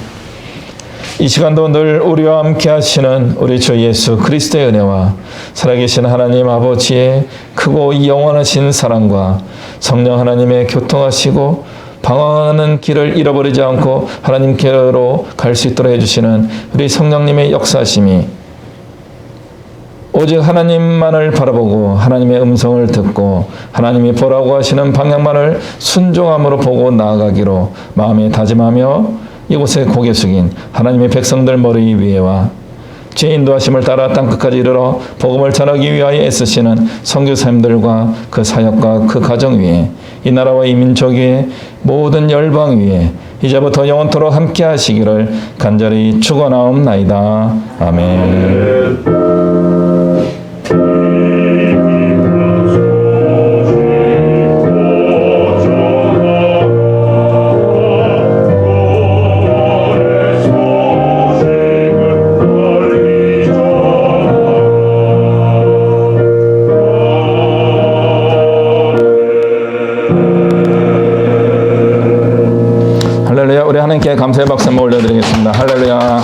이 시간도 늘 우리와 함께 하시는 우리 주 예수 그리스도의 은혜와 살아계신 하나님 아버지의 크고 영원하신 사랑과 성령 하나님의 교통하시고 방황하는 길을 잃어버리지 않고 하나님께로 갈 수 있도록 해주시는 우리 성령님의 역사심이 오직 하나님만을 바라보고 하나님의 음성을 듣고 하나님이 보라고 하시는 방향만을 순종함으로 보고 나아가기로 마음에 다짐하며 이곳에 고개 숙인 하나님의 백성들 머리 위에와 주의 인도하심을 따라 땅끝까지 이르러 복음을 전하기 위하여 애쓰시는 선교사님들과 그 사역과 그 가정 위에 이 나라와 이 민족 위에 모든 열방 위에 이제부터 영원토록 함께 하시기를 간절히 축원하옵나이다. 아멘. 할렐루야. 우리 하나님께 감사의 박수 한번 올려드리겠습니다. 할렐루야.